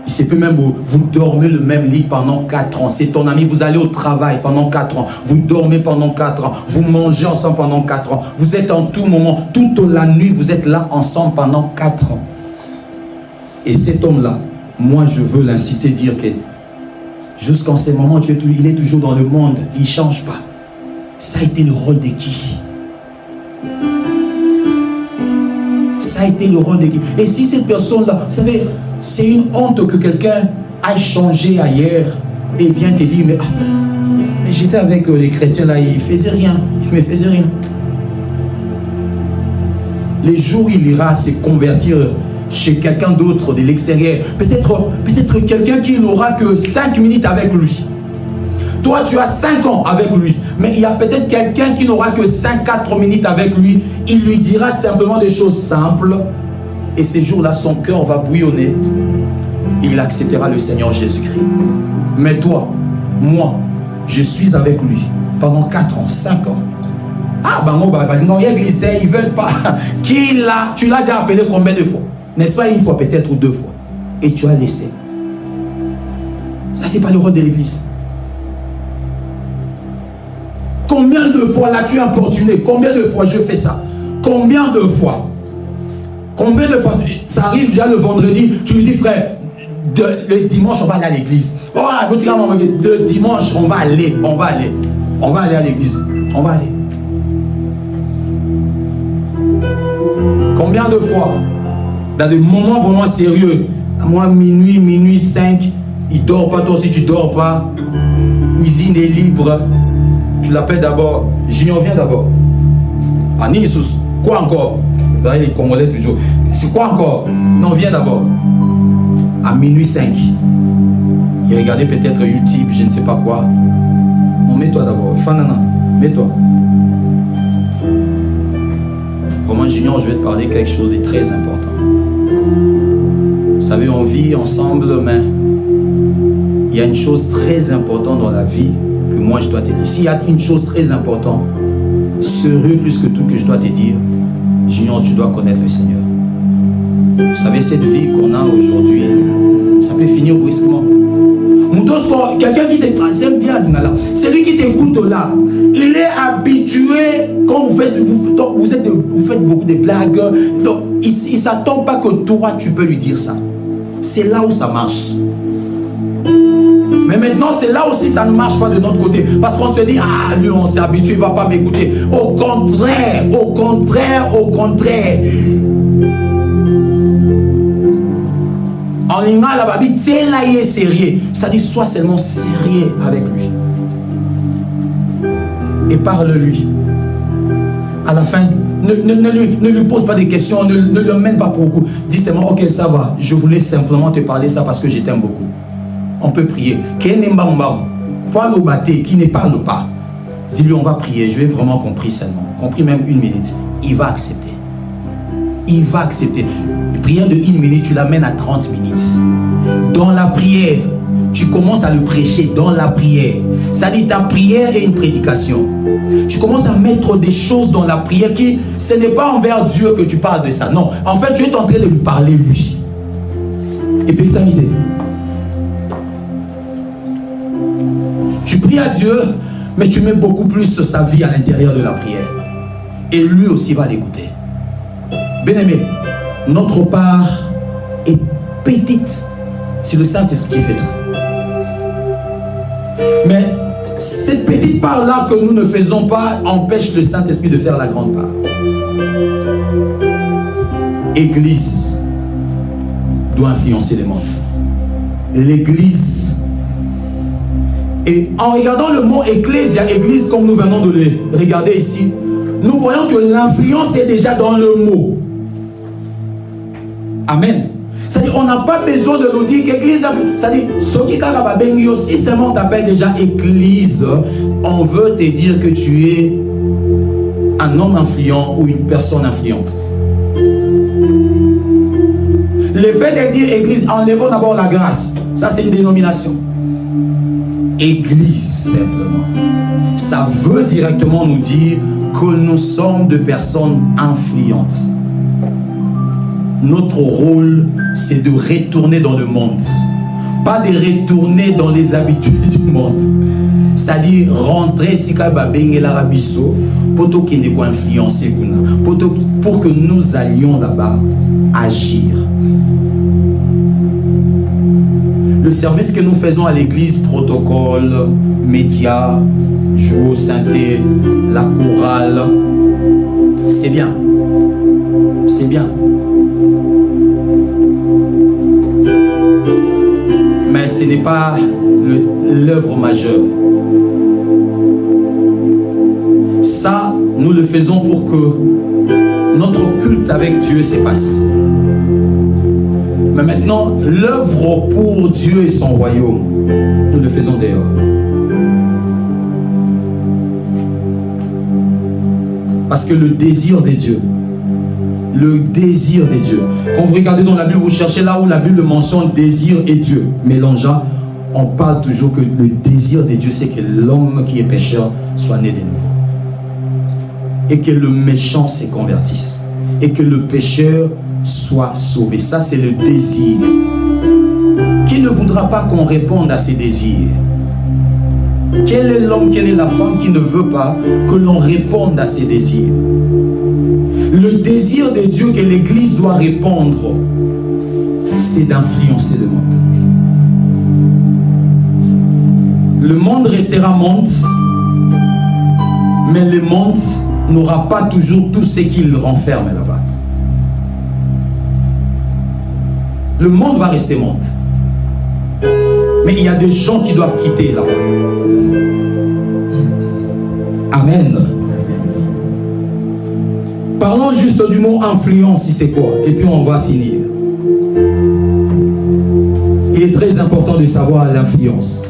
Il se peut même, vous dormez le même lit pendant 4 ans. C'est ton ami, vous allez au travail pendant 4 ans. Vous dormez pendant 4 ans. Vous mangez ensemble pendant 4 ans. Vous êtes en tout moment, toute la nuit, vous êtes là ensemble pendant 4 ans. Et cet homme-là, moi je veux l'inciter à dire que jusqu'en ce moment, il est toujours dans le monde, il ne change pas. Ça a été le rôle de qui? Ça a été le rôle de qui? Et si cette personne-là, vous savez, c'est une honte que quelqu'un a changé ailleurs et vient te dire, mais j'étais avec les chrétiens là, ils ne faisaient rien, ils ne me faisaient rien. Les jours où il ira se convertir chez quelqu'un d'autre de l'extérieur, peut-être quelqu'un qui n'aura que 5 minutes avec lui. Toi, tu as 5 ans avec lui, mais il y a peut-être quelqu'un qui n'aura que 5-4 minutes avec lui. Il lui dira simplement des choses simples. Et ces jours-là, son cœur va bouillonner. Et il acceptera le Seigneur Jésus-Christ. Mais toi, moi, je suis avec lui pendant 4 ans, 5 ans. Ah, non, il y a l'église, ils ne veulent pas. Tu l'as déjà appelé combien de fois? N'est-ce pas, une fois peut-être ou 2 fois? Et tu as laissé. Ça, c'est pas le rôle de l'église. Combien de fois l'as-tu importuné? Combien de fois je fais ça? Combien de fois? Combien de fois? Ça arrive déjà le vendredi, tu lui dis, frère, le dimanche on va aller à l'église. Oh, le dimanche on va aller à l'église. On va aller. Combien de fois? Dans des moments vraiment sérieux, à moi minuit 5, il dort pas, toi aussi tu dors pas. Cuisine est libre. Tu l'appelles d'abord. Junior, viens d'abord. Anissus, quoi encore? Les Congolais toujours. C'est quoi encore? Non, viens d'abord. À minuit 5. Il regardait peut-être YouTube, je ne sais pas quoi. Non, mets-toi d'abord. Fanana, mets-toi. Vraiment, Junior, je vais te parler quelque chose de très important. Vous savez, on vit ensemble, mais il y a une chose très importante dans la vie que moi je dois te dire. S'il y a une chose très importante, sérieux plus que tout que je dois te dire, Junior, tu dois connaître le Seigneur. Vous savez, cette vie qu'on a aujourd'hui, ça peut finir brusquement. Quelqu'un qui te bien, celui qui t'écoute là, il est habitué quand vous faites beaucoup de blagues. Donc, il ne s'attend pas que toi, tu peux lui dire ça. C'est là où ça marche. Mais maintenant, c'est là aussi ça ne marche pas de notre côté. Parce qu'on se dit, ah, lui, on s'est habitué, il ne va pas m'écouter. Au contraire. En lingala la Bible, c'est là il est sérieux. Ça dit, sois seulement sérieux avec lui. Et parle-lui. À la fin, ne lui pose pas des questions, ne le mène pas pour beaucoup. Dis seulement, ok, ça va. Je voulais simplement te parler ça parce que je t'aime beaucoup. On peut prier. Qui ne parle pas. Dis-lui, on va prier. Je vais vraiment qu'on prie seulement. Qu'on prie même 1 minute. Il va accepter. Il va accepter. Une prière de 1 minute, tu l'amènes à 30 minutes. Dans la prière, tu commences à le prêcher dans la prière. Ça dit, ta prière est une prédication. Tu commences à mettre des choses dans la prière qui, ce n'est pas envers Dieu que tu parles de ça. Non. En fait, tu es en train de lui parler lui. Et puis, ça m'idée. Tu pries à Dieu, mais tu mets beaucoup plus sa vie à l'intérieur de la prière. Et lui aussi va l'écouter. Bien-aimé, notre part est petite. C'est le Saint-Esprit qui fait tout. Mais cette petite part-là que nous ne faisons pas empêche le Saint-Esprit de faire la grande part. Église doit influencer les mondes. L'église. Et en regardant le mot ecclésia, église, comme nous venons de le regarder ici, nous voyons que l'influence est déjà dans le mot. Amen. C'est-à-dire, on n'a pas besoin de nous dire qu'église, c'est-à-dire, si seulement on t'appelle déjà église, on veut te dire que tu es un homme influent ou une personne influente. Le fait de dire église, enlevons d'abord la grâce. Ça, c'est une dénomination. Église, simplement. Ça veut directement nous dire que nous sommes de personnes influentes. Notre rôle, c'est de retourner dans le monde. Pas de retourner dans les habitudes du monde. C'est-à-dire rentrer si pour influencer, pour que nous allions là-bas agir. Le service que nous faisons à l'église, protocole, médias, jouer au synthé, la chorale, c'est bien. C'est bien. Mais ce n'est pas l'œuvre majeure. Ça, nous le faisons pour que notre culte avec Dieu se passe. Mais maintenant, l'œuvre pour Dieu et son royaume, nous le faisons dehors. Parce que le désir de Dieu, quand vous regardez dans la Bible, vous cherchez là où la Bible mentionne désir et Dieu. Mélangeant, on parle toujours que le désir de Dieu, c'est que l'homme qui est pécheur soit né de nouveau. Et que le méchant se convertisse. Et que le pécheur soit sauvé. Ça, c'est le désir. Qui ne voudra pas qu'on réponde à ses désirs? Quel est l'homme, quelle est la femme qui ne veut pas que l'on réponde à ses désirs? Le désir de Dieu que l'Église doit répondre, c'est d'influencer le monde. Le monde restera monde, mais le monde n'aura pas toujours tout ce qu'il renferme là-bas. Le monde va rester monde. Mais il y a des gens qui doivent quitter là-bas. Amen. Parlons juste du mot influence, si c'est quoi, et puis on va finir. Il est très important de savoir l'influence.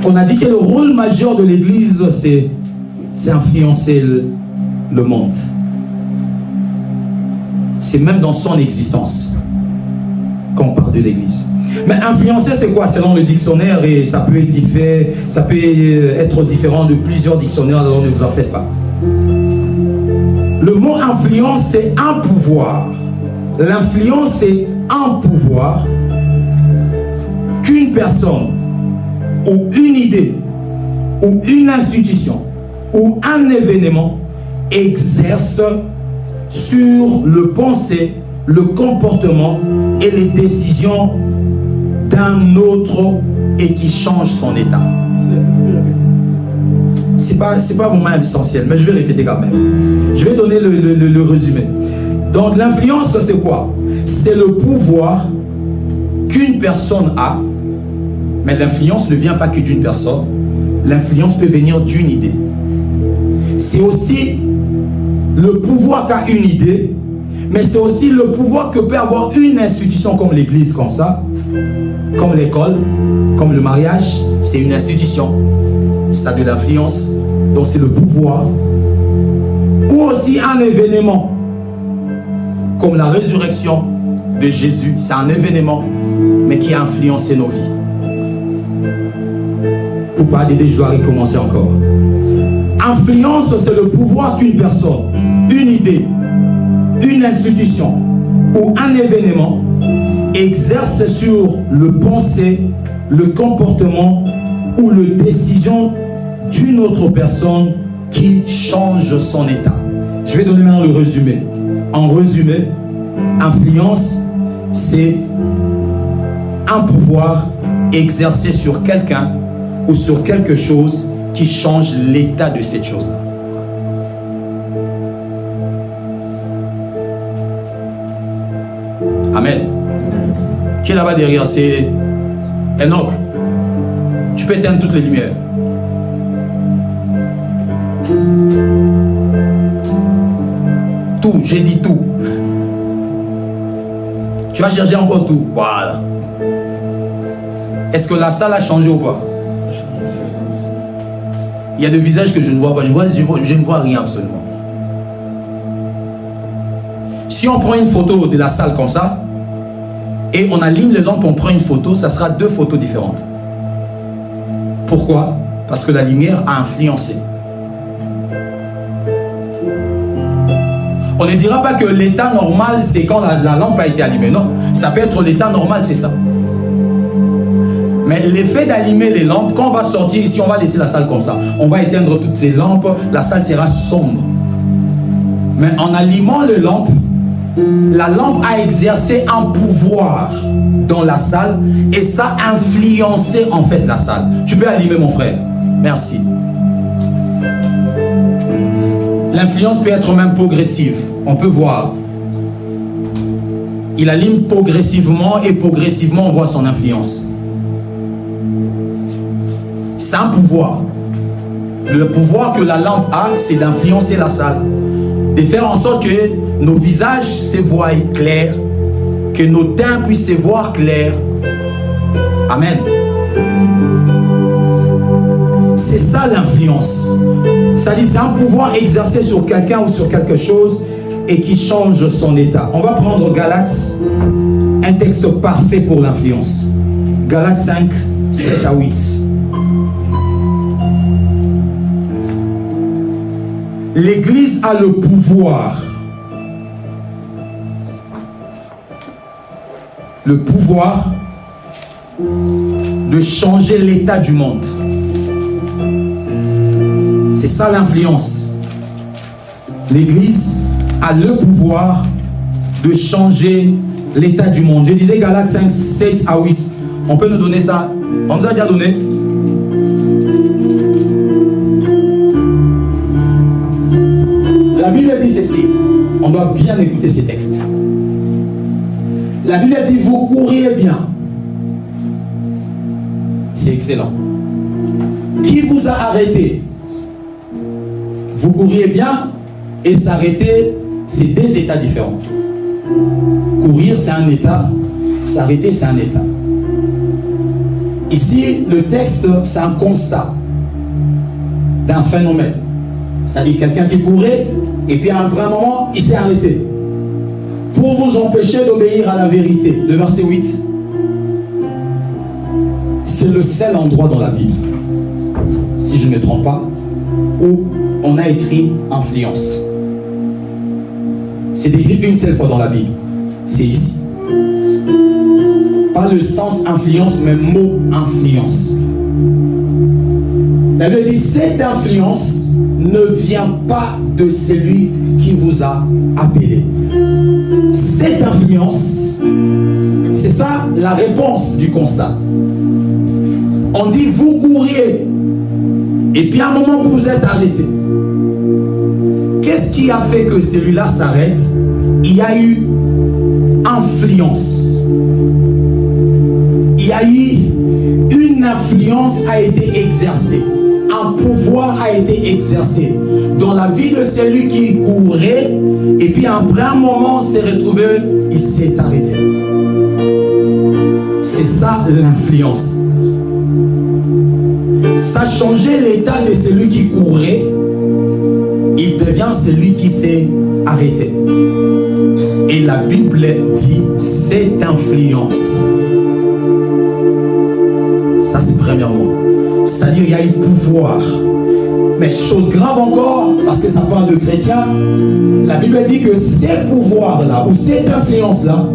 On a dit que le rôle majeur de l'Église, c'est influencer le monde. C'est même dans son existence qu'on parle de l'Église. Mais influencer, c'est quoi selon le dictionnaire? Et ça peut être différent de plusieurs dictionnaires, alors ne vous en faites pas. Le mot influence, c'est un pouvoir. L'influence, c'est un pouvoir qu'une personne ou une idée ou une institution ou un événement exerce sur le pensée, le comportement et les décisions d'un autre et qui change son état. C'est pas vraiment essentiel, mais je vais répéter quand même. Je vais donner le résumé. Donc l'influence, c'est quoi? C'est le pouvoir qu'une personne a, mais l'influence ne vient pas que d'une personne. L'influence peut venir d'une idée. C'est aussi le pouvoir qu'a une idée, mais c'est aussi le pouvoir que peut avoir une institution comme l'église, comme ça, comme l'école, comme le mariage. C'est une institution. Ça a de l'influence, donc c'est le pouvoir. Ou aussi un événement, comme la résurrection de Jésus. C'est un événement, mais qui a influencé nos vies. Pour pas l'aider, je dois recommencer encore. Influence, c'est le pouvoir qu'une personne, une idée, une institution ou un événement exerce sur le pensée, le comportement ou la décision d'une autre personne qui change son état. Je vais donner maintenant le résumé. En résumé, influence, c'est un pouvoir exercé sur quelqu'un ou sur quelque chose qui change l'état de cette chose-là. Amen. Qui est là-bas derrière? C'est Enoch. Tu peux éteindre toutes les lumières. Tout, j'ai dit tout. Tu vas chercher encore tout. Voilà. Est-ce que la salle a changé ou pas? Il y a des visages que je ne vois pas. Je ne vois rien absolument. Si on prend une photo de la salle comme ça, et on aligne les lampes, on prend une photo, ça sera 2 photos différentes. Pourquoi? Parce que la lumière a influencé. On ne dira pas que l'état normal, c'est quand la lampe a été allumée. Non, ça peut être l'état normal, c'est ça. Mais l'effet d'allumer les lampes, quand on va sortir ici, on va laisser la salle comme ça. On va éteindre toutes les lampes, la salle sera sombre. Mais en allumant les lampes, la lampe a exercé un pouvoir dans la salle et ça a influencé en fait la salle. Tu peux allumer mon frère. Merci. L'influence peut être même progressive. On peut voir. Il allume progressivement et progressivement on voit son influence. C'est un pouvoir. Le pouvoir que la lampe a, c'est d'influencer la salle. De faire en sorte que nos visages se voient clairs, que nos teints puissent se voir clairs. Amen. C'est ça l'influence. C'est-à-dire c'est un pouvoir exercé sur quelqu'un ou sur quelque chose et qui change son état. On va prendre Galates, un texte parfait pour l'influence. Galates 5, 7 à 8. L'Église a le pouvoir. Le pouvoir de changer l'état du monde. C'est ça l'influence. L'Église a le pouvoir de changer l'état du monde. Je disais Galates 5, 7 à 8. On peut nous donner ça? On nous a déjà donné. La Bible dit ceci. On doit bien écouter ces textes. La Bible dit, vous courriez bien. C'est excellent. Qui vous a arrêté? Vous courriez bien et s'arrêter, c'est 2 états différents. Courir, c'est un état. S'arrêter, c'est un état. Ici, le texte, c'est un constat d'un phénomène. C'est-à-dire quelqu'un qui courait et puis à un moment, il s'est arrêté. Pour vous empêcher d'obéir à la vérité. Le verset 8. C'est le seul endroit dans la Bible, si je ne me trompe pas, où on a écrit influence. C'est écrit une seule fois dans la Bible. C'est ici. Pas le sens influence, mais mot influence. La Bible dit, cette influence ne vient pas de celui qui vous a appelé. Cette influence, c'est ça la réponse du constat. On dit, vous couriez, et puis à un moment, vous vous êtes arrêté. Qu'est-ce qui a fait que celui-là s'arrête? Il y a eu influence. Il y a eu une influence a été exercée. Un pouvoir a été exercé dans la vie de celui qui courait, et puis après un moment, s'est retrouvé, il s'est arrêté. C'est ça l'influence. Ça changeait l'état de celui qui courait, il devient celui qui s'est arrêté. Et la Bible dit cette influence. Ça c'est premièrement. C'est-à-dire il y a eu pouvoir. Mais chose grave encore, parce que ça parle de chrétiens, la Bible dit que ces pouvoirs-là, ou cette influence-là,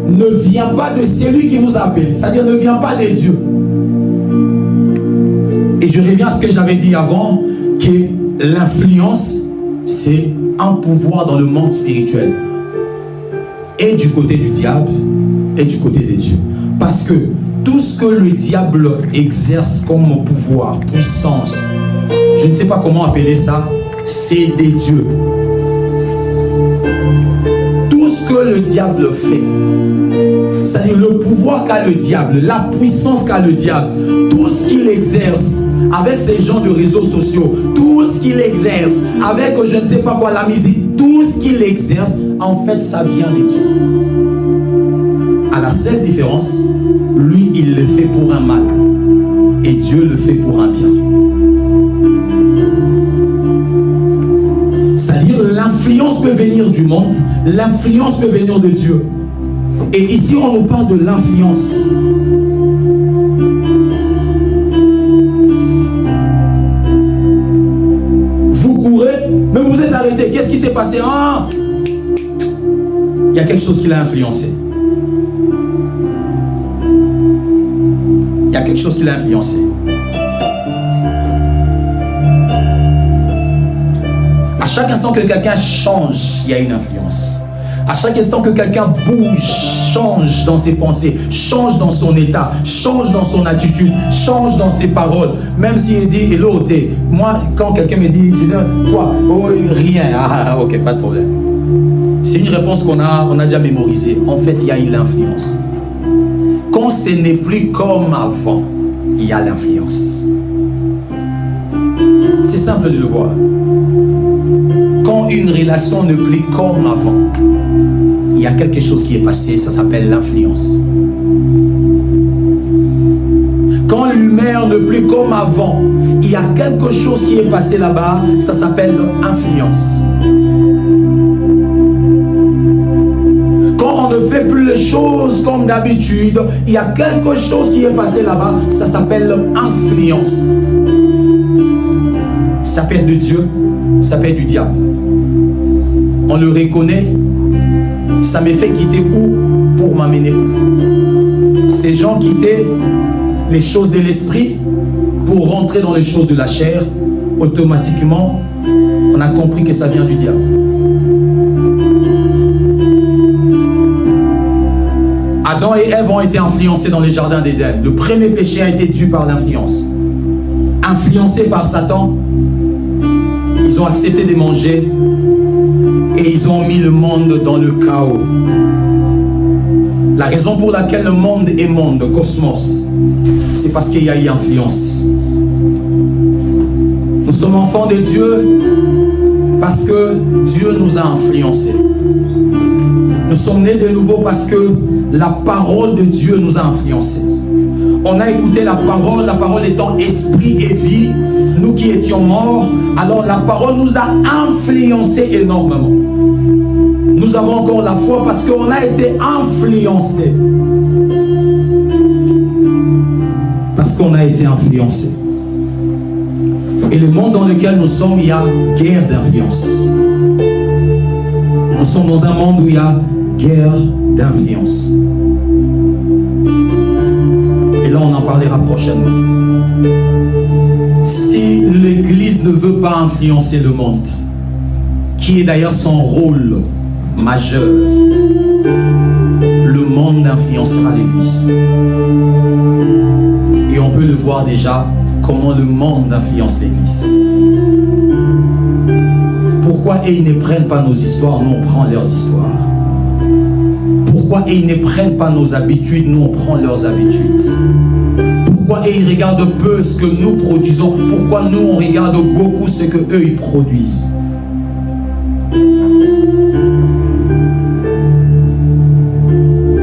ne vient pas de celui qui vous appelle. C'est-à-dire ne vient pas de Dieu. Et je reviens à ce que j'avais dit avant, que l'influence, c'est un pouvoir dans le monde spirituel. Et du côté du diable, et du côté de Dieu. Parce que tout ce que le diable exerce comme pouvoir, puissance, je ne sais pas comment appeler ça, c'est des dieux. Tout ce que le diable fait, c'est-à-dire le pouvoir qu'a le diable, la puissance qu'a le diable, tout ce qu'il exerce avec ces gens de réseaux sociaux, tout ce qu'il exerce avec je ne sais pas quoi, la musique, tout ce qu'il exerce, en fait ça vient de Dieu. À la seule différence, lui il le fait pour un mal et Dieu le fait pour un bien. peut venir du monde, l'influence peut venir de Dieu. Et ici, on nous parle de l'influence. Vous courez, mais vous êtes arrêté. Qu'est-ce qui s'est passé? Ah, il y a quelque chose qui l'a influencé. Il y a quelque chose qui l'a influencé. À chaque instant que quelqu'un change, il y a une influence. À chaque instant que quelqu'un bouge, change dans ses pensées, change dans son état, change dans son attitude, change dans ses paroles. Même s'il dit, hello, t'es. Moi, quand quelqu'un me dit, je dis, quoi? Oh, rien. Ah, ok, pas de problème. C'est une réponse qu'on a déjà mémorisée. En fait, il y a une influence. Quand ce n'est plus comme avant, il y a l'influence. C'est simple de le voir. Quand une relation ne plus comme avant, il y a quelque chose qui est passé, ça s'appelle l'influence. Quand l'humeur ne plus comme avant, il y a quelque chose qui est passé là-bas, ça s'appelle influence. Quand on ne fait plus les choses comme d'habitude, il y a quelque chose qui est passé là-bas, ça s'appelle influence. Ça peut être de Dieu, ça peut être du diable. On le reconnaît, ça me fait quitter où pour m'amener où. Ces gens quittaient les choses de l'esprit pour rentrer dans les choses de la chair. Automatiquement, on a compris que ça vient du diable. Adam et Ève ont été influencés dans les jardins d'Éden. Le premier péché a été dû par l'influence. Influencés par Satan, ils ont accepté de manger et ils ont mis le monde dans le chaos. La raison pour laquelle le monde est monde, cosmos, c'est parce qu'il y a eu influence. Nous sommes enfants de Dieu parce que Dieu nous a influencés. Nous sommes nés de nouveau parce que la parole de Dieu nous a influencés. On a écouté la parole étant esprit et vie, nous qui étions morts, alors la parole nous a influencés énormément. Nous avons encore la foi parce qu'on a été influencés. Parce qu'on a été influencés. Et le monde dans lequel nous sommes, il y a guerre d'influence. Nous sommes dans un monde où il y a guerre d'influence. Et là, on en parlera prochainement. Si l'Église ne veut pas influencer le monde, qui est d'ailleurs son rôle majeur, le monde influencera l'Église. Et on peut le voir déjà, comment le monde influence l'Église. Pourquoi ils ne prennent pas nos histoires, nous on prend leurs histoires? Pourquoi ils ne prennent pas nos habitudes, nous on prend leurs habitudes? Pourquoi ils regardent peu ce que nous produisons? Pourquoi nous on regarde beaucoup ce que eux ils produisent?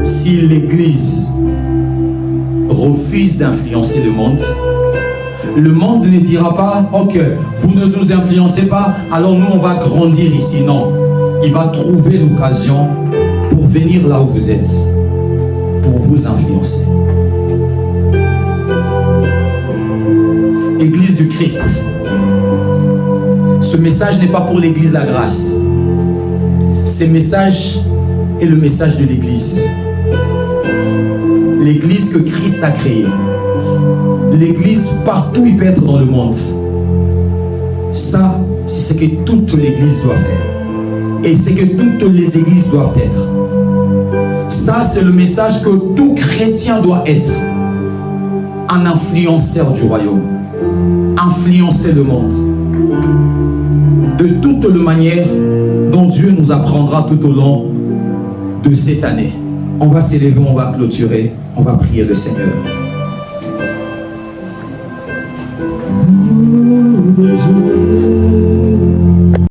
Si l'Église refuse d'influencer le monde ne dira pas « Ok, vous ne nous influencez pas, alors nous on va grandir ici ». Non, il va trouver l'occasion pour venir là où vous êtes, pour vous influencer. Église du Christ. Ce message n'est pas pour l'Église la grâce. Ce message est le message de l'Église. L'Église que Christ a créée. L'Église partout il peut être dans le monde. Ça, c'est ce que toute l'Église doit faire. Et c'est que toutes les églises doivent être. Ça, c'est le message que tout chrétien doit être. Un influenceur du royaume. Influencer le monde. De toutes les manières dont Dieu nous apprendra tout au long de cette année. On va s'élever, on va clôturer, on va prier le Seigneur. Dieu.